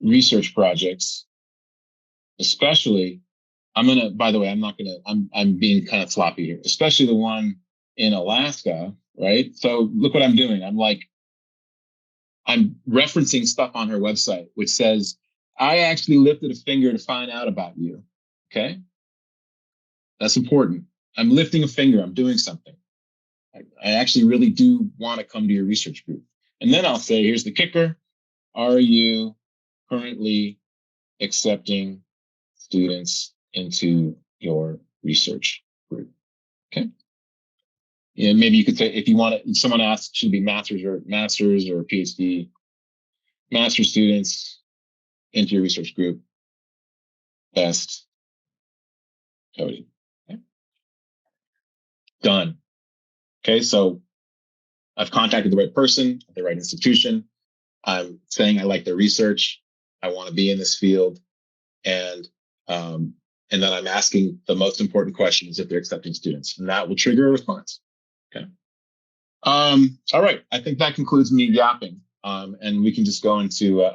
research projects, especially, I'm being kind of sloppy here, especially the one in Alaska, right? So look what I'm doing. I'm referencing stuff on her website, which says, I actually lifted a finger to find out about you. Okay. That's important. I'm lifting a finger. I'm doing something. I actually really do want to come to your research group. And then I'll say, here's the kicker. Are you currently accepting students into your research group? Okay. Yeah, maybe you could say, if you want it, someone asks, should it be masters or PhD, master students into your research group. Best, Cody. Okay. Done. Okay, so I've contacted the right person at the right institution. I'm saying I like their research. I want to be in this field, and then I'm asking the most important questions if they're accepting students, and that will trigger a response. Okay. All right. I think that concludes me yapping, and we can just go into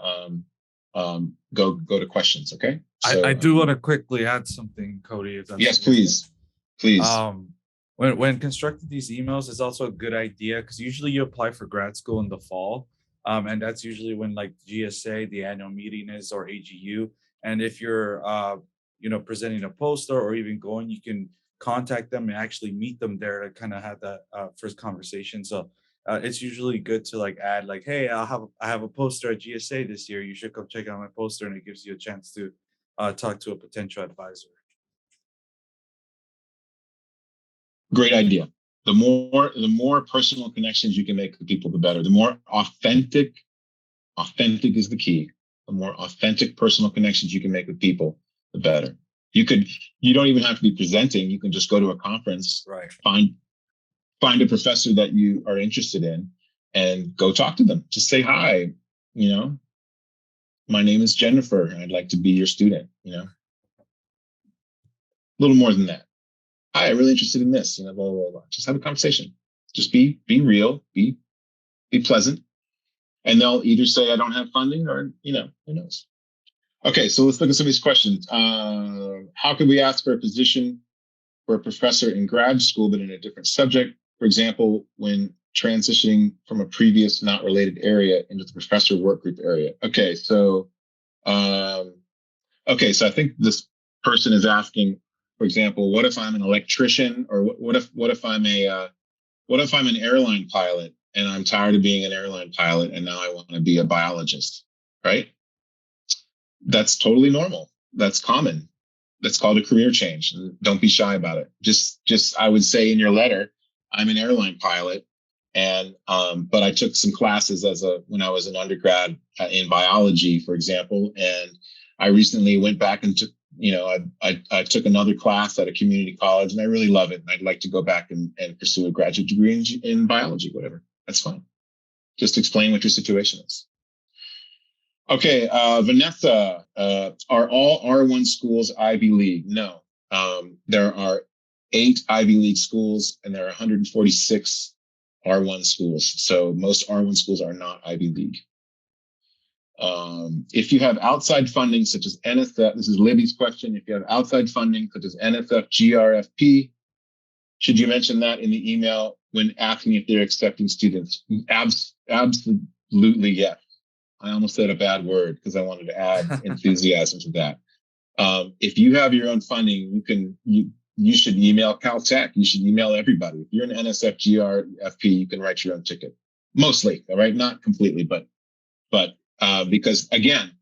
go to questions. Okay. So, I do want to quickly add something, Cody. If that's yes, please. When constructing these emails, it's also a good idea because usually you apply for grad school in the fall, and that's usually when like GSA, the annual meeting is, or AGU. And if you're presenting a poster or even going, you can contact them and actually meet them there to kind of have that first conversation. So it's usually good to like add like, hey, I have a poster at GSA this year. You should come check out my poster, and it gives you a chance to talk to a potential advisor. Great idea. The more personal connections you can make with people, the better. The more authentic is the key. The more authentic personal connections you can make with people, the better. You don't even have to be presenting. You can just go to a conference, Right. find a professor that you are interested in and go talk to them. Just say, hi, my name is Jennifer and I'd like to be your student, a little more than that. Hi, I'm really interested in this, blah, blah, blah. Just have a conversation. Just be real, be pleasant. And they'll either say, I don't have funding, or, who knows? Okay, so let's look at some of these questions. How could we ask for a position for a professor in grad school, but in a different subject? For example, when transitioning from a previous not related area into the professor work group area. Okay, so I think this person is asking, for example, what if I'm an electrician, or what if I'm an airline pilot and I'm tired of being an airline pilot and now I want to be a biologist, right? That's totally normal. That's common. That's called a career change. Don't be shy about it. Just I would say in your letter, I'm an airline pilot, and but I took some classes when I was an undergrad in biology, for example, and I recently went back and took, I took another class at a community college, and I really love it. And I'd like to go back and pursue a graduate degree in biology, whatever. That's fine. Just explain what your situation is. Okay, Vanessa, are all R1 schools Ivy League? No. There are 8 Ivy League schools, and there are 146 R1 schools. So most R1 schools are not Ivy League. If you have outside funding, such as NSF, this is Libby's question. If you have outside funding, such as NSF, GRFP, should you mention that in the email when asking if they're accepting students? Absolutely, yes. I almost said a bad word because I wanted to add enthusiasm to that. If you have your own funding, you should email Caltech. You should email everybody. If you're an NSF, GRFP, you can write your own ticket. Mostly, all right? Not completely, but because again,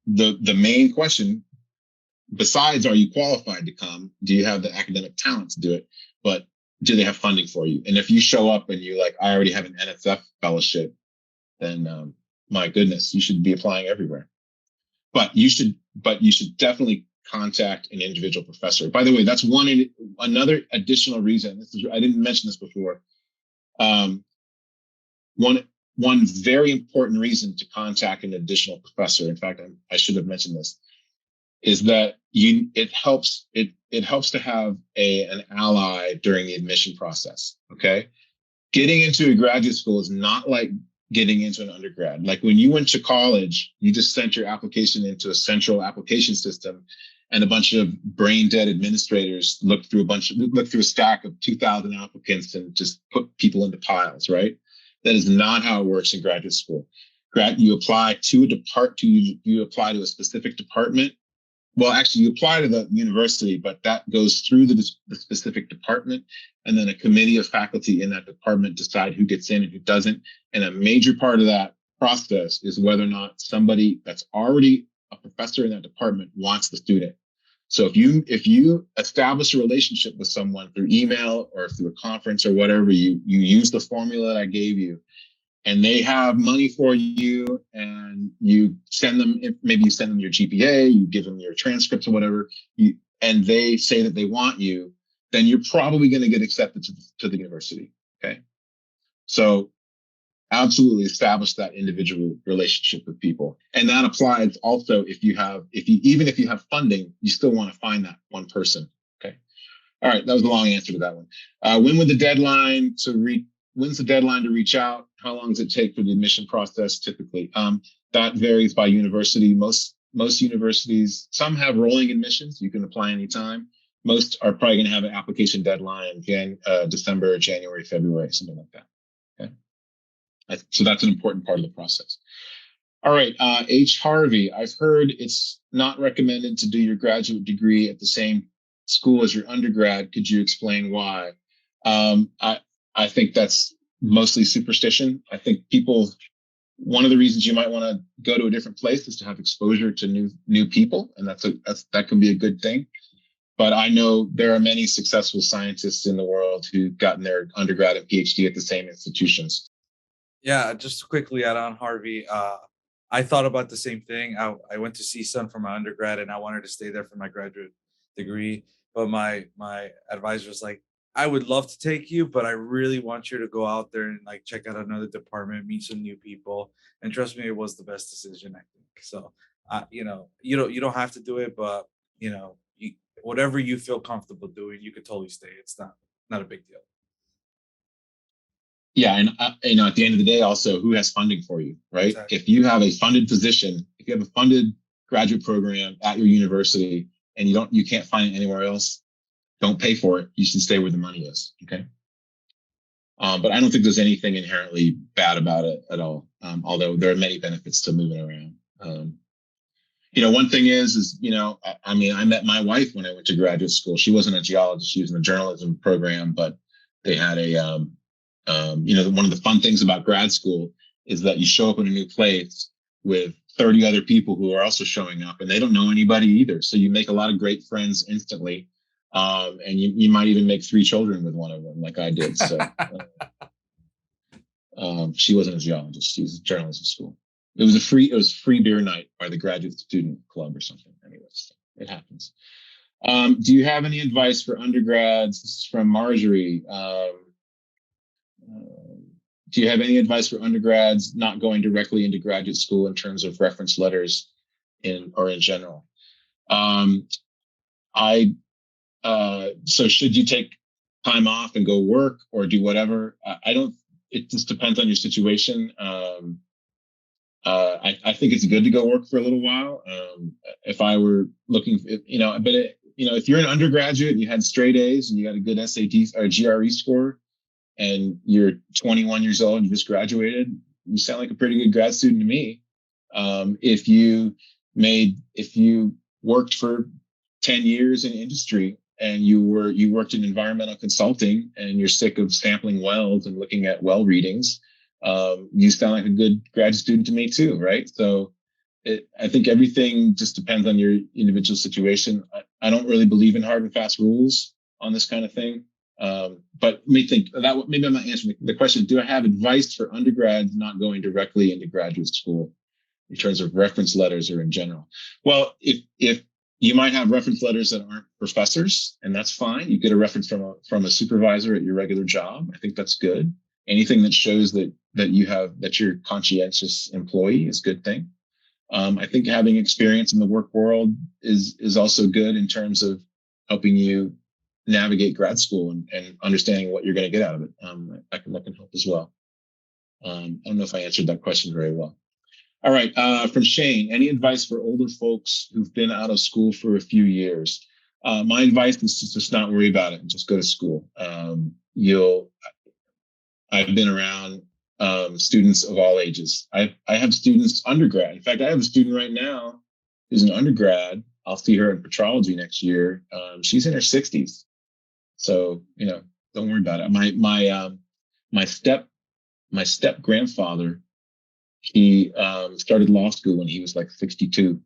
the main question, besides are you qualified to come, do you have the academic talent to do it? But do they have funding for you? And if you show up and you're like, I already have an NSF fellowship, then my goodness, you should be applying everywhere. But you should definitely contact an individual professor. By the way, that's another additional reason. I didn't mention this before. One very important reason to contact an additional professor, in fact, I should have mentioned this, is that it helps to have an ally during the admission process. Okay, getting into a graduate school is not like getting into an undergrad. Like when you went to college, you just sent your application into a central application system, and a bunch of brain dead administrators looked through a stack of 2,000 applicants and just put people into piles, right? That is not how it works in graduate school. You apply to you apply to a specific department. Well, actually, you apply to the university, but that goes through the specific department, and then a committee of faculty in that department decide who gets in and who doesn't. And a major part of that process is whether or not somebody that's already a professor in that department wants the student. So if you establish a relationship with someone through email or through a conference or whatever, you use the formula that I gave you, and they have money for you, and you send them, maybe you send them your GPA, you give them your transcripts or whatever, and they say that they want you, then you're probably going to get accepted to the university. Okay. So absolutely establish that individual relationship with people. And that applies also even if you have funding, you still want to find that one person. Okay. All right. That was a long answer to that one. When's the deadline to reach out? How long does it take for the admission process typically? That varies by university. Most universities, some have rolling admissions. You can apply anytime. Most are probably going to have an application deadline in December, January, February, something like that. Okay. So that's an important part of the process. All right, H. Harvey, I've heard it's not recommended to do your graduate degree at the same school as your undergrad. Could you explain why? I think that's mostly superstition. I think one of the reasons you might want to go to a different place is to have exposure to new people, and that can be a good thing. But I know there are many successful scientists in the world who've gotten their undergrad and PhD at the same institutions. Yeah, just to quickly add on, Harvey. I thought about the same thing. I went to CSUN for my undergrad, and I wanted to stay there for my graduate degree. But my advisor was like, I would love to take you, but I really want you to go out there and like check out another department, meet some new people. And trust me, it was the best decision, I think. So you don't have to do it, but whatever you feel comfortable doing, you could totally stay. It's not a big deal. Yeah, and at the end of the day, also, who has funding for you, right? Exactly. If you have a funded position, if you have a funded graduate program at your university, and you can't find it anywhere else, don't pay for it. You should stay where the money is. Okay. But I don't think there's anything inherently bad about it at all. Although there are many benefits to moving around. One thing is, I mean, I met my wife when I went to graduate school. She wasn't a geologist; she was in the journalism program. But they had one of the fun things about grad school is that you show up in a new place with 30 other people who are also showing up, and they don't know anybody either. So you make a lot of great friends instantly. And you might even make 3 children with one of them, like I did. So she wasn't a geologist; she was a journalism school. It was free beer night by the graduate student club or something. Anyways, it happens. Do you have any advice for undergrads? This is from Marjorie. Do you have any advice for undergrads not going directly into graduate school in terms of reference letters in general? So should you take time off and go work or do whatever? It just depends on your situation. I think it's good to go work for a little while. If I were looking, if you're an undergraduate, you had straight A's and you got a good SAT or GRE score, and you're 21 years old, you just graduated, you sound like a pretty good grad student to me. If you worked for 10 years in industry and you worked in environmental consulting and you're sick of sampling wells and looking at well readings, you sound like a good grad student to me too, right? So I think everything just depends on your individual situation. I don't really believe in hard and fast rules on this kind of thing. But maybe I'm not answering the question. Do I have advice for undergrads not going directly into graduate school in terms of reference letters or in general? Well, if you might have reference letters that aren't professors, and that's fine. You get a reference from a supervisor at your regular job. I think that's good. Anything that shows that you're a conscientious employee is a good thing. I think having experience in the work world is also good in terms of helping you navigate grad school and understanding what you're going to get out of it. That can help as well. I don't know if I answered that question very well. All right, from Shane, any advice for older folks who've been out of school for a few years? My advice is to just not worry about it and just go to school. I've been around students of all ages. I have students undergrad. In fact, I have a student right now who's an undergrad. I'll see her in petrology next year. She's in her 60s. So, don't worry about it. My step grandfather, he started law school when he was like 62.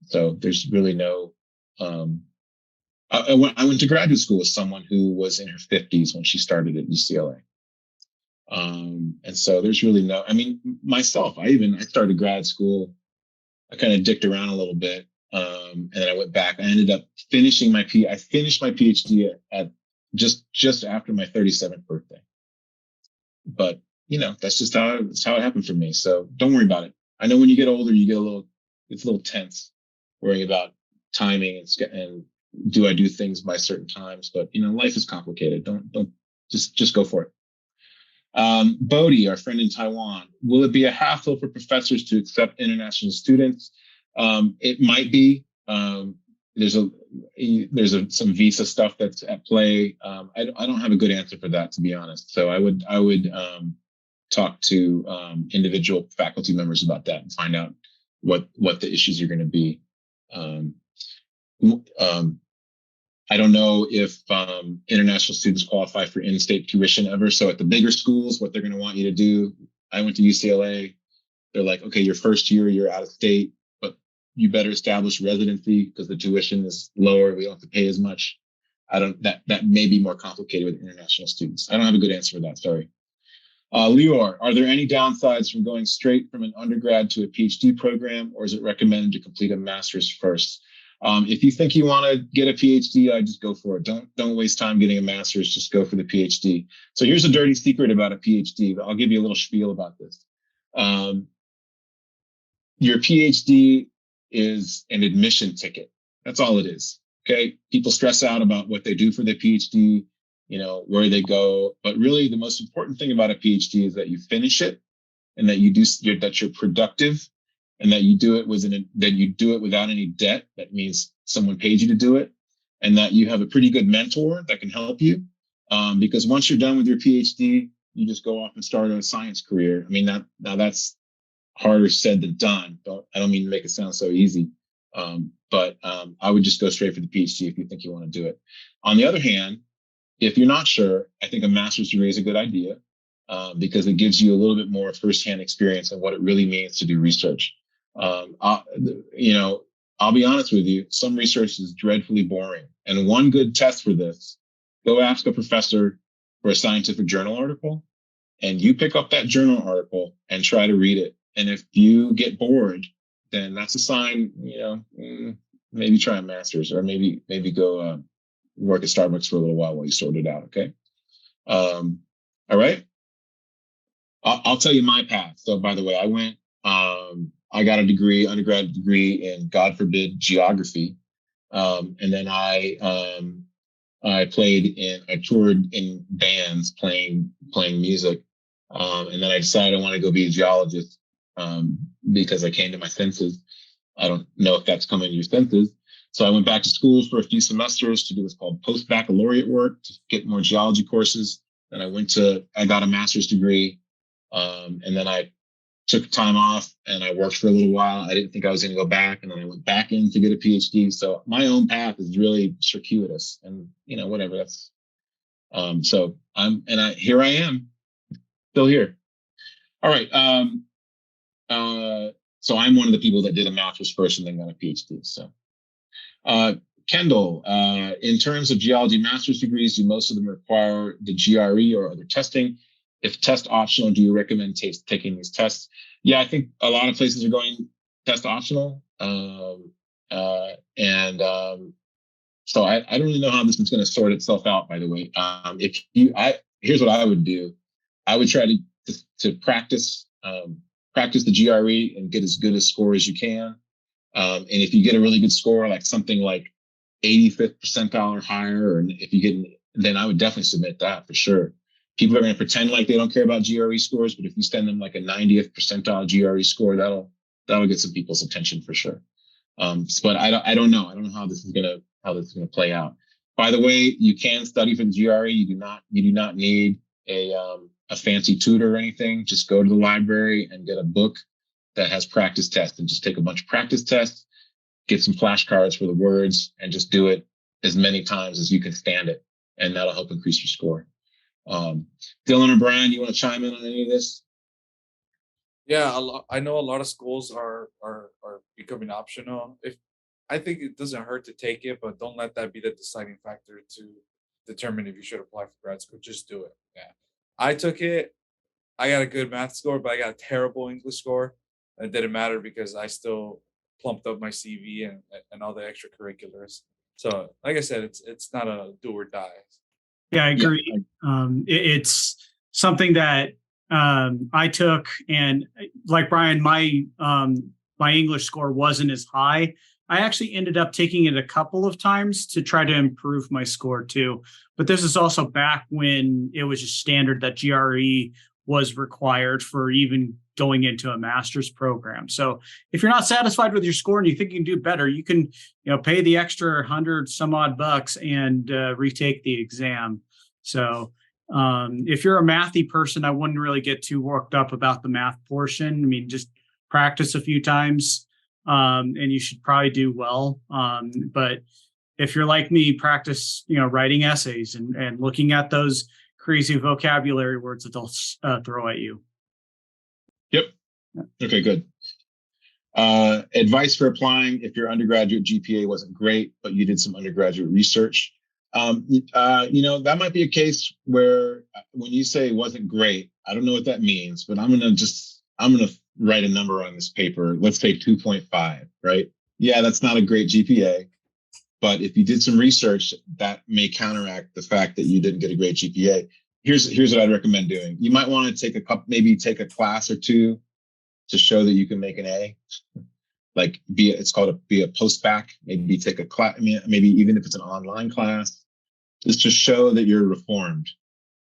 So there's really no, I went to graduate school with someone who was in her 50s when she started at UCLA. And so there's really no, myself, I started grad school. I kind of dicked around a little bit. And then I went back. I ended up finishing my PhD at just after my 37th birthday. But that's just how it happened for me. So don't worry about it. I know when you get older, it's a little tense worrying about timing and do I do things by certain times. But life is complicated. Don't just go for it. Bodhi, our friend in Taiwan, will it be a hassle for professors to accept international students? It might be. There's some visa stuff that's at play. I don't have a good answer for that, to be honest. So I would talk to individual faculty members about that and find out what the issues are going to be. I don't know if international students qualify for in-state tuition ever. So at the bigger schools, what they're going to want you to do. I went to UCLA. They're like, okay, your first year, you're out of state, but you better establish residency because the tuition is lower. We don't have to pay as much. That may be more complicated with international students. I don't have a good answer for that. Sorry. Lior, are there any downsides from going straight from an undergrad to a PhD program, or is it recommended to complete a master's first? If you think you want to get a PhD, I just go for it. Don't waste time getting a master's. Just go for the PhD. So here's a dirty secret about a PhD. I'll give you a little spiel about this. Your PhD is an admission ticket. That's all it is. Okay. People stress out about what they do for their PhD, where they go. But really, the most important thing about a PhD is that you finish it, and that that you're productive, and that you do it without any debt. That means someone paid you to do it, and that you have a pretty good mentor that can help you. Because once you're done with your PhD, you just go off and start a science career. I mean, that's harder said than done. I don't mean to make it sound so easy. But I would just go straight for the PhD if you think you want to do it. On the other hand, if you're not sure, I think a master's degree is a good idea because it gives you a little bit more firsthand experience of what it really means to do research. I'll be honest with you, some research is dreadfully boring. And one good test for this, go ask a professor for a scientific journal article, and you pick up that journal article and try to read it. And if you get bored, then that's a sign, maybe try a master's, or maybe go work at Starbucks for a little while you sort it out. Okay. All right. I'll tell you my path. So by the way, I got a degree, undergraduate degree in, God forbid, geography. And then I toured in bands playing music. And then I decided I want to go be a geologist because I came to my senses. I don't know if that's coming to your senses. So I went back to school for a few semesters to do what's called post-baccalaureate work to get more geology courses. Then I got a master's degree. And then I took time off and I worked for a little while. I didn't think I was going to go back. And then I went back in to get a PhD. So my own path is really circuitous and, whatever. That's, here I am still here. All right. So I'm one of the people that did a master's first and then got a PhD. So, Kendall, in terms of geology master's degrees, do most of them require the GRE or other testing? If test optional, do you recommend taking these tests? Yeah, I think a lot of places are going test optional. So I don't really know how this is going to sort itself out, by the way. Here's what I would do. I would try to practice the GRE and get as good a score as you can. And if you get a really good score, like something like 85th percentile or higher, or then I would definitely submit that for sure. People are going to pretend like they don't care about GRE scores, but if you send them like a 90th percentile GRE score, that'll get some people's attention for sure. But I don't know. I don't know how this is gonna play out. By the way, you can study for the GRE. You do not need a fancy tutor or anything. Just go to the library and get a book that has practice tests, and just take a bunch of practice tests, get some flashcards for the words, and just do it as many times as you can stand it, and that'll help increase your score. Dylan or Brian, you want to chime in on any of this? Yeah, I know a lot of schools are becoming optional. I think it doesn't hurt to take it, but don't let that be the deciding factor to determine if you should apply for grad school. Just do it. Yeah, I took it. I got a good math score, but I got a terrible English score. It didn't matter because I still plumped up my CV and all the extracurriculars. So, like I said, it's not a do or die. Yeah, I agree. It's something that I took, and like Brian, my English score wasn't as high. I actually ended up taking it a couple of times to try to improve my score too. But this is also back when it was just standard that GRE was required for even going into a master's program. So if you're not satisfied with your score and you think you can do better, you can, pay the extra $100 some odd and retake the exam. So if you're a mathy person, I wouldn't really get too worked up about the math portion. I mean, just practice a few times and you should probably do well. But if you're like me, practice, writing essays and looking at those crazy vocabulary words that they'll throw at you. Yep. Okay, good. Advice for applying if your undergraduate GPA wasn't great, but you did some undergraduate research. That might be a case where when you say it wasn't great, I don't know what that means, but I'm gonna write a number on this paper. Let's say 2.5, right? Yeah, that's not a great GPA, but if you did some research, that may counteract the fact that you didn't get a great GPA. Here's what I'd recommend doing. You might want to take a class or two to show that you can make an A. Like be a post-bac, maybe take a class, maybe even if it's an online class, just to show that you're reformed.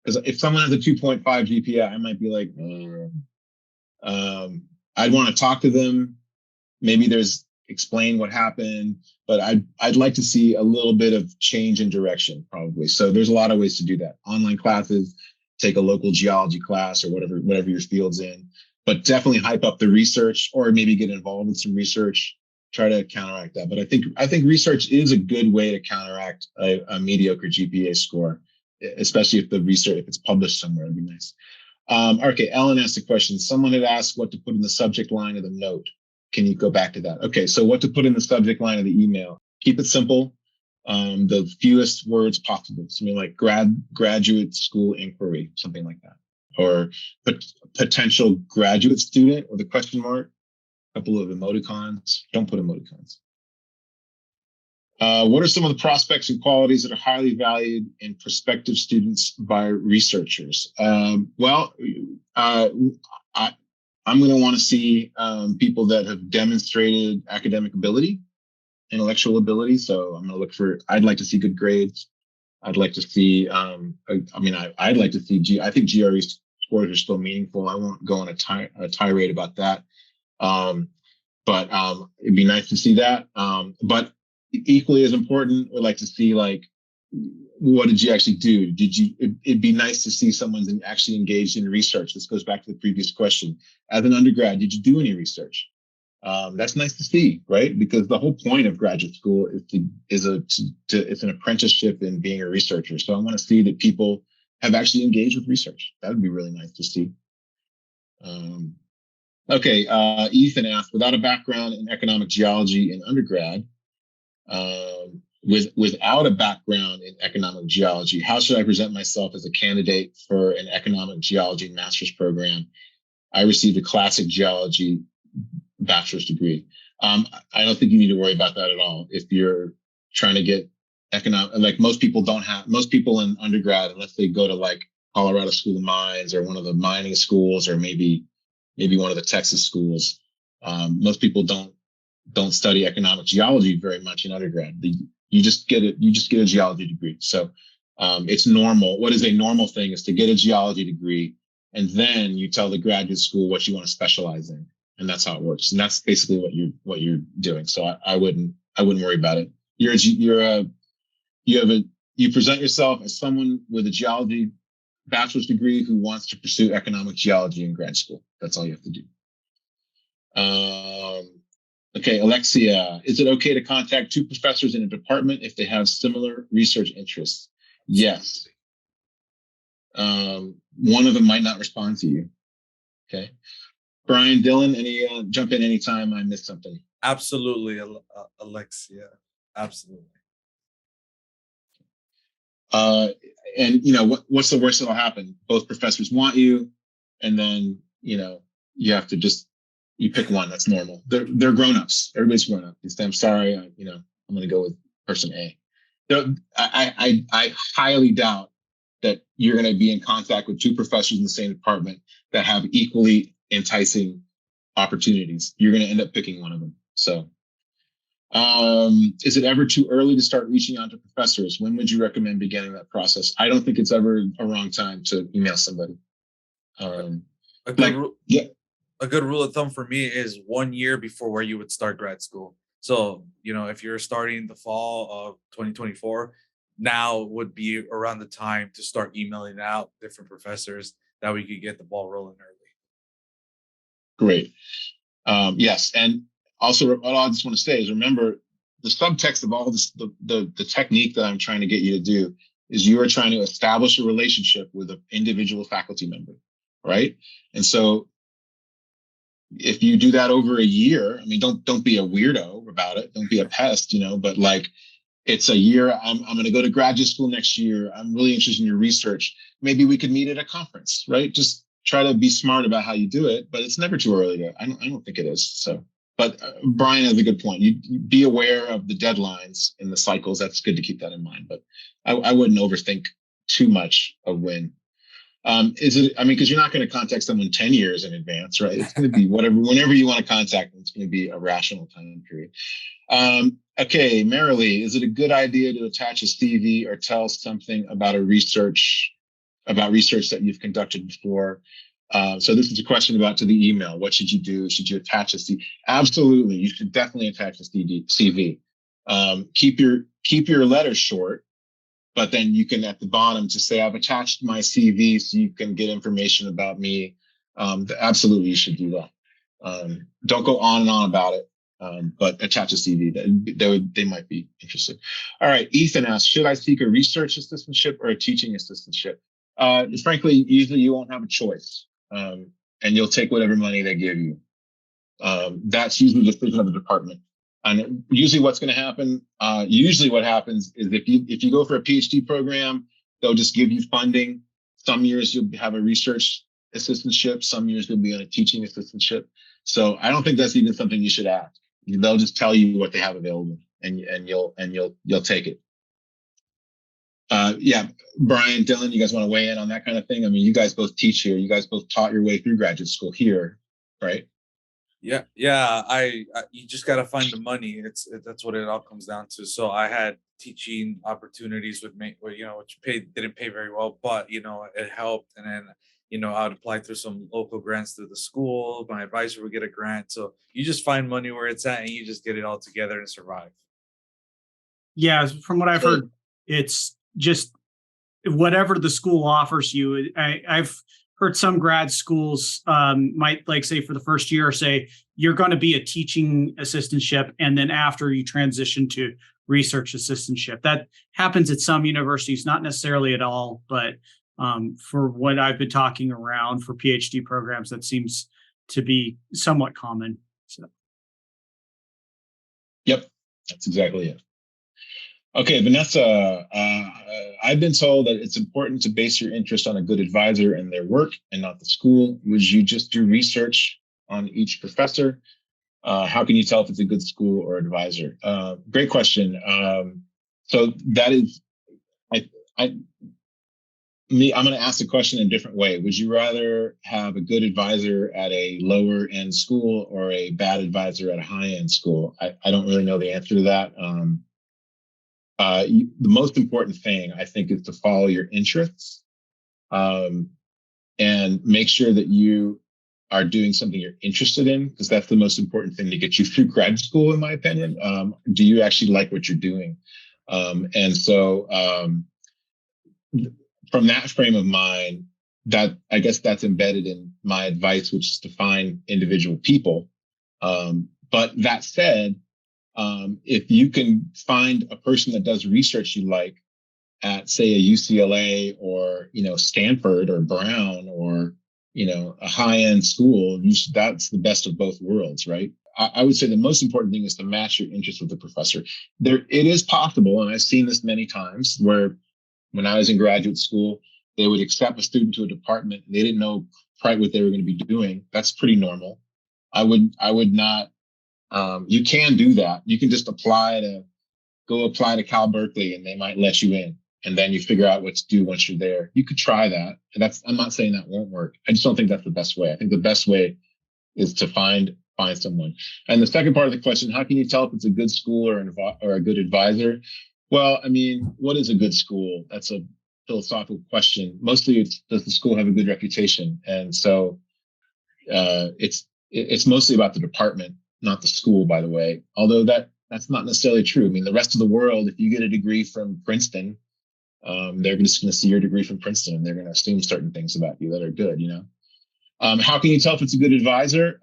Because if someone has a 2.5 GPA, I might be like, I'd want to talk to them. Maybe explain what happened, but I'd like to see a little bit of change in direction, probably. So there's a lot of ways to do that. Online classes, take a local geology class or whatever your field's in, but definitely hype up the research, or maybe get involved in some research, try to counteract that. But I think research is a good way to counteract a mediocre GPA score, especially if it's published somewhere. It'd be nice. Okay, Ellen asked a question. Someone had asked what to put in the subject line of the note. Can you go back to that? Okay, so what to put in the subject line of the email? Keep it simple, the fewest words possible. Something like graduate school inquiry, something like that. Or potential graduate student with a question mark, a couple of emoticons. Don't put emoticons. What are some of the prospects and qualities that are highly valued in prospective students by researchers? I'm going to want to see people that have demonstrated academic ability, intellectual ability. So I'm going to I'd like to see good grades. I'd like to see, I'd like to see, I think GRE scores are still meaningful. I won't go on a tirade about that. But it'd be nice to see that. But equally as important, we'd like to see, like, what did you actually do? It'd be nice to see someone's actually engaged in research. This goes back to the previous question. As an undergrad, did you do any research? That's nice to see, right? Because the whole point of graduate school is it's an apprenticeship in being a researcher. So I want to see that people have actually engaged with research. That would be really nice to see. Okay, Ethan asked, without a background in economic geology in undergrad, without a background in economic geology, how should I present myself as a candidate for an economic geology master's program? I received a classic geology bachelor's degree. I don't think you need to worry about that at all. If you're trying to get like most people in undergrad, unless they go to like Colorado School of Mines or one of the mining schools, or maybe one of the Texas schools, most people don't study economic geology very much in undergrad. You just get a geology degree. So it's normal. What is a normal thing is to get a geology degree, and then you tell the graduate school what you want to specialize in, and that's how it works. And that's basically what you're doing. So I wouldn't worry about it. You present yourself as someone with a geology bachelor's degree who wants to pursue economic geology in grad school. That's all you have to do. Okay, Alexia, is it okay to contact two professors in a department if they have similar research interests? Yes. One of them might not respond to you. Okay. Brian, Dylan, jump in anytime I missed something. Absolutely, Alexia. Absolutely. And what's the worst that'll happen? Both professors want you, and then you have to you pick one. That's normal. They're grown-ups. Everybody's grown up. I'm sorry. I'm going to go with person A. I highly doubt that you're going to be in contact with two professors in the same department that have equally enticing opportunities. You're going to end up picking one of them. So, is it ever too early to start reaching out to professors? When would you recommend beginning that process? I don't think it's ever a wrong time to email somebody. A good rule of thumb for me is 1 year before where you would start grad school. So, if you're starting the fall of 2024, now would be around the time to start emailing out different professors that we could get the ball rolling early. Great. Yes. And also, what I just want to say is, remember, the subtext of all this, the technique that I'm trying to get you to do is you are trying to establish a relationship with an individual faculty member, right? And so if you do that over a year, don't be a weirdo about it. Don't be a pest, but like, it's a year. I'm going to go to graduate school next year. I'm really interested in your research. Maybe we could meet at a conference, right? Just try to be smart about how you do it, but it's never too early to, I don't think it is. So, but Bryan has a good point. You be aware of the deadlines and the cycles. That's good to keep that in mind, but I wouldn't overthink too much of when. Is it, I mean, because you're not going to contact someone 10 years in advance, right? It's going to be whenever you want to contact them, it's going to be a rational time period. Okay, Marilee, is it a good idea to attach a CV or tell something about research that you've conducted before? So this is a question about to the email. What should you do? Should you attach a CV? Absolutely, you should definitely attach a CV. Keep your letter short, but then you can at the bottom just say, I've attached my CV so you can get information about me. Absolutely, you should do that. Don't go on and on about it, but attach a CV. They might be interested. All right, Ethan asks, should I seek a research assistantship or a teaching assistantship? Frankly, usually you won't have a choice, and you'll take whatever money they give you. That's usually the decision of the department. And usually what's going to happen, usually what happens is if you go for a PhD program, they'll just give you funding. Some years you'll have a research assistantship. Some years you'll be on a teaching assistantship. So I don't think that's even something you should ask. They'll just tell you what they have available, and you'll take it. Yeah, Bryan, Dylan, you guys want to weigh in on that kind of thing? I mean, you guys both teach here. You guys both taught your way through graduate school here, right? Yeah, you just gotta find the money. That's what it all comes down to. So I had teaching opportunities with me, which didn't pay very well, but it helped. And then I'd apply through some local grants through the school. My advisor would get a grant. So you just find money where it's at, and you just get it all together and survive. Yeah, from what I've heard, it's just whatever the school offers you. I've heard some grad schools might, like, say for the first year, say you're going to be a teaching assistantship, and then after you transition to research assistantship. That happens at some universities, not necessarily at all, but for what I've been talking around for PhD programs, that seems to be somewhat common. So, yep, that's exactly it. Okay, Vanessa, I've been told that it's important to base your interest on a good advisor and their work and not the school. Would you just do research on each professor? How can you tell if it's a good school or advisor? Great question. So that is, I'm going to ask the question in a different way. Would you rather have a good advisor at a lower end school or a bad advisor at a high end school? I don't really know the answer to that. The most important thing, I think, is to follow your interests and make sure that you are doing something you're interested in, because that's the most important thing to get you through grad school, in my opinion. Do you actually like what you're doing? And so from that frame of mind, I guess that's embedded in my advice, which is to find individual people. But that said, if you can find a person that does research you like at, say, a UCLA or Stanford or Brown or a high-end school, that's the best of both worlds, right? I would say the most important thing is to match your interest with the professor. It is possible, and I've seen this many times, where when I was in graduate school, they would accept a student to a department and they didn't know quite what they were going to be doing. That's pretty normal. I would not. You can do that. You can just apply to Cal Berkeley and they might let you in, and then you figure out what to do once you're there. You could try that. And I'm not saying that won't work. I just don't think that's the best way. I think the best way is to find someone. And the second part of the question, how can you tell if it's a good school or a good advisor? Well, I mean, what is a good school? That's a philosophical question. Mostly it's, does the school have a good reputation? And so it's mostly about the department, not the school, by the way, although that's not necessarily true. I mean, the rest of the world, if you get a degree from Princeton, they're just going to see your degree from Princeton and they're going to assume certain things about you that are good, How can you tell if it's a good advisor?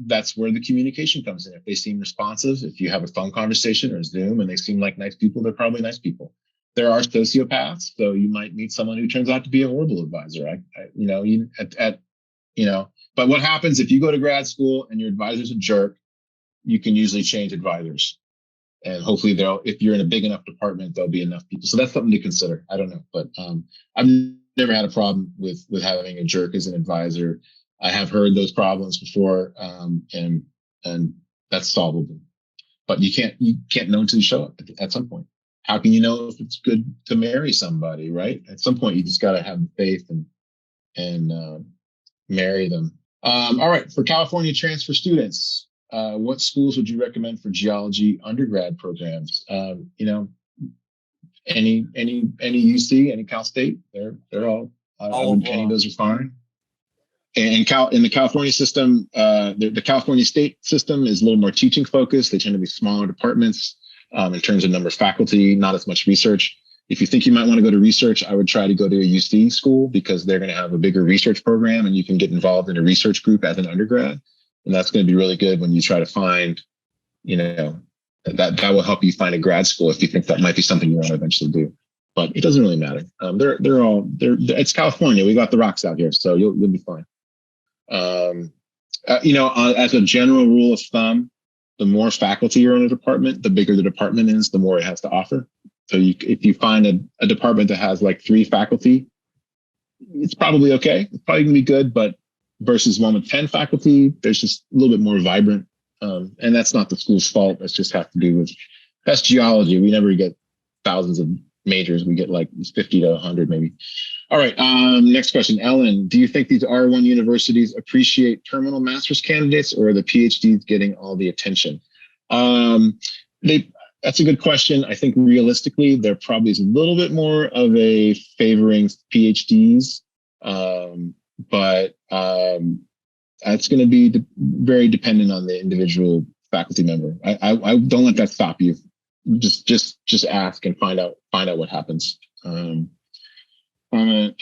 That's where the communication comes in. If they seem responsive, if you have a phone conversation or Zoom and they seem like nice people, they're probably nice people. There are sociopaths, so you might meet someone who turns out to be a horrible advisor. But what happens if you go to grad school and your advisor's a jerk? You can usually change advisors, and hopefully if you're in a big enough department, there'll be enough people. So that's something to consider. I don't know, but I've never had a problem with having a jerk as an advisor. I have heard those problems before, and that's solvable. But you can't know until you show up at some point. How can you know if it's good to marry somebody, right? At some point, you just got to have faith and marry them. All right, for California transfer students, what schools would you recommend for geology undergrad programs? Any UC, any Cal State, they're all any of those are fine. And in the California system, the California state system is a little more teaching focused. They tend to be smaller departments in terms of number of faculty, not as much research. If you think you might want to go to research, I would try to go to a UC school because they're going to have a bigger research program and you can get involved in a research group as an undergrad. And that's going to be really good when you try to find, that will help you find a grad school if you think that might be something you want to eventually do. But it doesn't really matter. It's California. We got the rocks out here, so you'll be fine. As a general rule of thumb, the more faculty are in a department, the bigger the department is, the more it has to offer. So if you find a department that has like 3 faculty, it's probably okay. It's probably gonna be good, but versus one with 10 faculty, there's just a little bit more vibrant. And that's not the school's fault. That's just have to do with, that's geology. We never get thousands of majors. We get like 50 to 100 maybe. All right, next question. Ellen, do you think these R1 universities appreciate terminal master's candidates or are the PhDs getting all the attention? That's a good question. I think realistically, there probably is a little bit more of a favoring PhDs, but it's going to be very dependent on the individual faculty member. I don't let that stop you. Just ask and find out what happens. I've been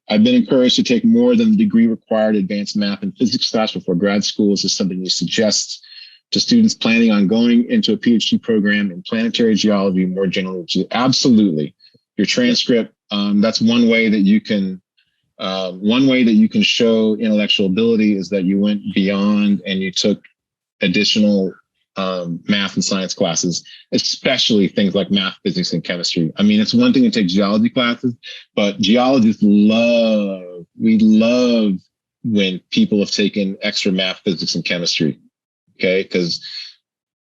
encouraged to take more than the degree required advanced math and physics class before grad school. Is this something you suggest to students planning on going into a PhD program in planetary geology, more generally? Absolutely. Your transcript, that's one way that you can show intellectual ability is that you went beyond and you took additional math and science classes, especially things like math, physics, and chemistry. I mean, it's one thing to take geology classes, but geologists love when people have taken extra math, physics, and chemistry. Okay, because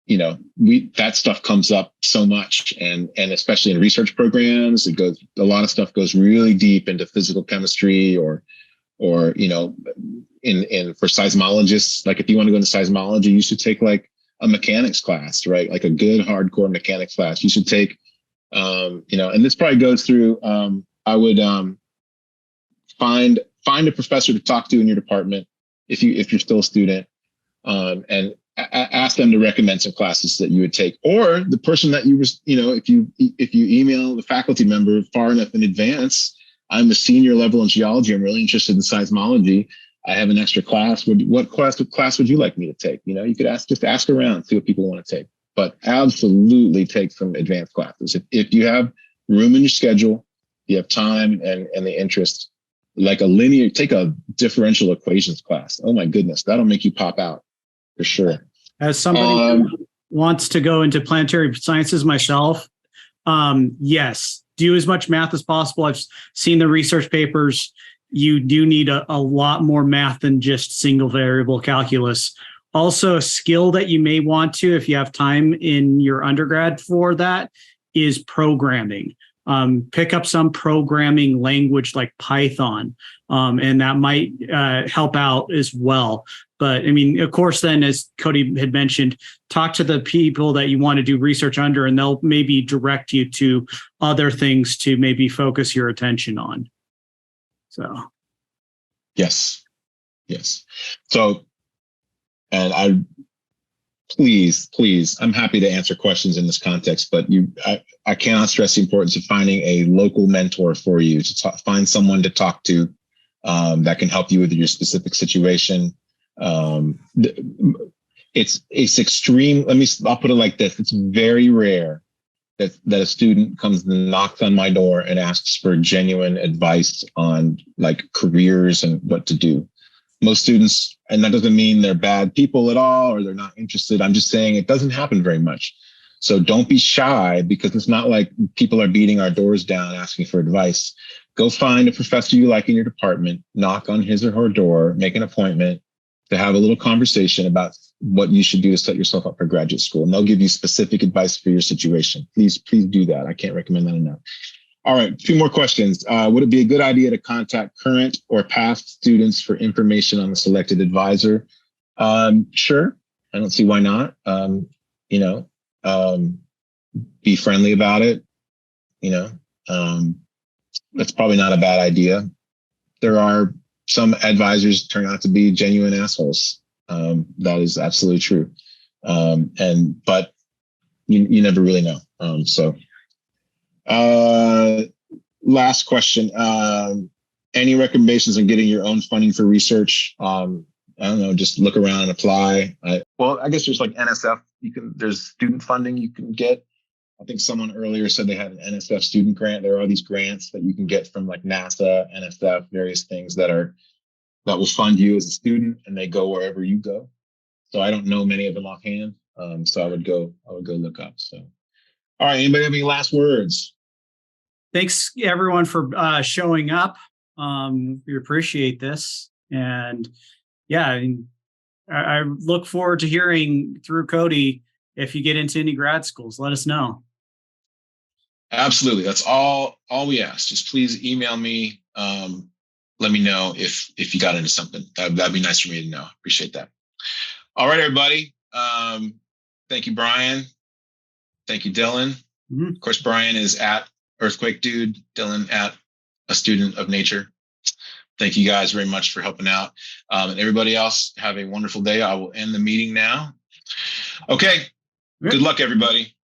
that stuff comes up so much, and especially in research programs, a lot of stuff goes really deep into physical chemistry, or for seismologists, like if you want to go into seismology, you should take like a mechanics class, right? Like a good hardcore mechanics class. You should take, and this probably goes through. I would find a professor to talk to in your department if you're still a student. And ask them to recommend some classes that you would take, or the person that if you email the faculty member far enough in advance, I'm a senior level in geology. I'm really interested in seismology. I have an extra class. What class would you like me to take? You could ask around, see what people want to take, but absolutely take some advanced classes. If you have room in your schedule, you have time and the interest, like take a differential equations class. Oh my goodness, that'll make you pop out. For sure. As somebody who wants to go into planetary sciences myself, yes, do as much math as possible. I've seen the research papers. You do need a lot more math than just single variable calculus. Also, a skill that you may want to, if you have time in your undergrad for that, is programming. Pick up some programming language like Python, and that might help out as well. But I mean, of course, then, as Cody had mentioned, talk to the people that you want to do research under, and they'll maybe direct you to other things to maybe focus your attention on. So, yes. So, and please, I'm happy to answer questions in this context, but I cannot stress the importance of finding a local mentor for you, to find someone to talk to that can help you with your specific situation. It's extreme. I'll put it like this. It's very rare that a student comes and knocks on my door and asks for genuine advice on like careers and what to do. Most students, and that doesn't mean they're bad people at all or they're not interested. I'm just saying it doesn't happen very much. So don't be shy, because it's not like people are beating our doors down asking for advice. Go find a professor you like in your department, knock on his or her door, make an appointment to have a little conversation about what you should do to set yourself up for graduate school. And they'll give you specific advice for your situation. Please do that. I can't recommend that enough. All right, a few more questions. Would it be a good idea to contact current or past students for information on the selected advisor? Sure. I don't see why not. Be friendly about it. That's probably not a bad idea. There are some advisors turn out to be genuine assholes. That is absolutely true. But you never really know. Last question. Any recommendations on getting your own funding for research? I don't know, just look around and apply. I guess there's like NSF. There's student funding you can get. I think someone earlier said they had an NSF student grant. There are these grants that you can get from like NASA, NSF, various things that will fund you as a student, and they go wherever you go. So I don't know many of them offhand. So I would go look up. So, all right. Anybody have any last words? Thanks everyone for showing up. We appreciate this, and yeah, I look forward to hearing through Cody if you get into any grad schools. Let us know. Absolutely. That's all we ask. Just please email me. Let me know if you got into something. That'd be nice for me to know. Appreciate that. All right, everybody. Thank you, Bryan. Thank you, Dylan. Mm-hmm. Of course, Bryan is at Earthquake Dude, Dylan at A Student of Nature. Thank you guys very much for helping out. And everybody else, have a wonderful day. I will end the meeting now. Okay. Good luck, everybody.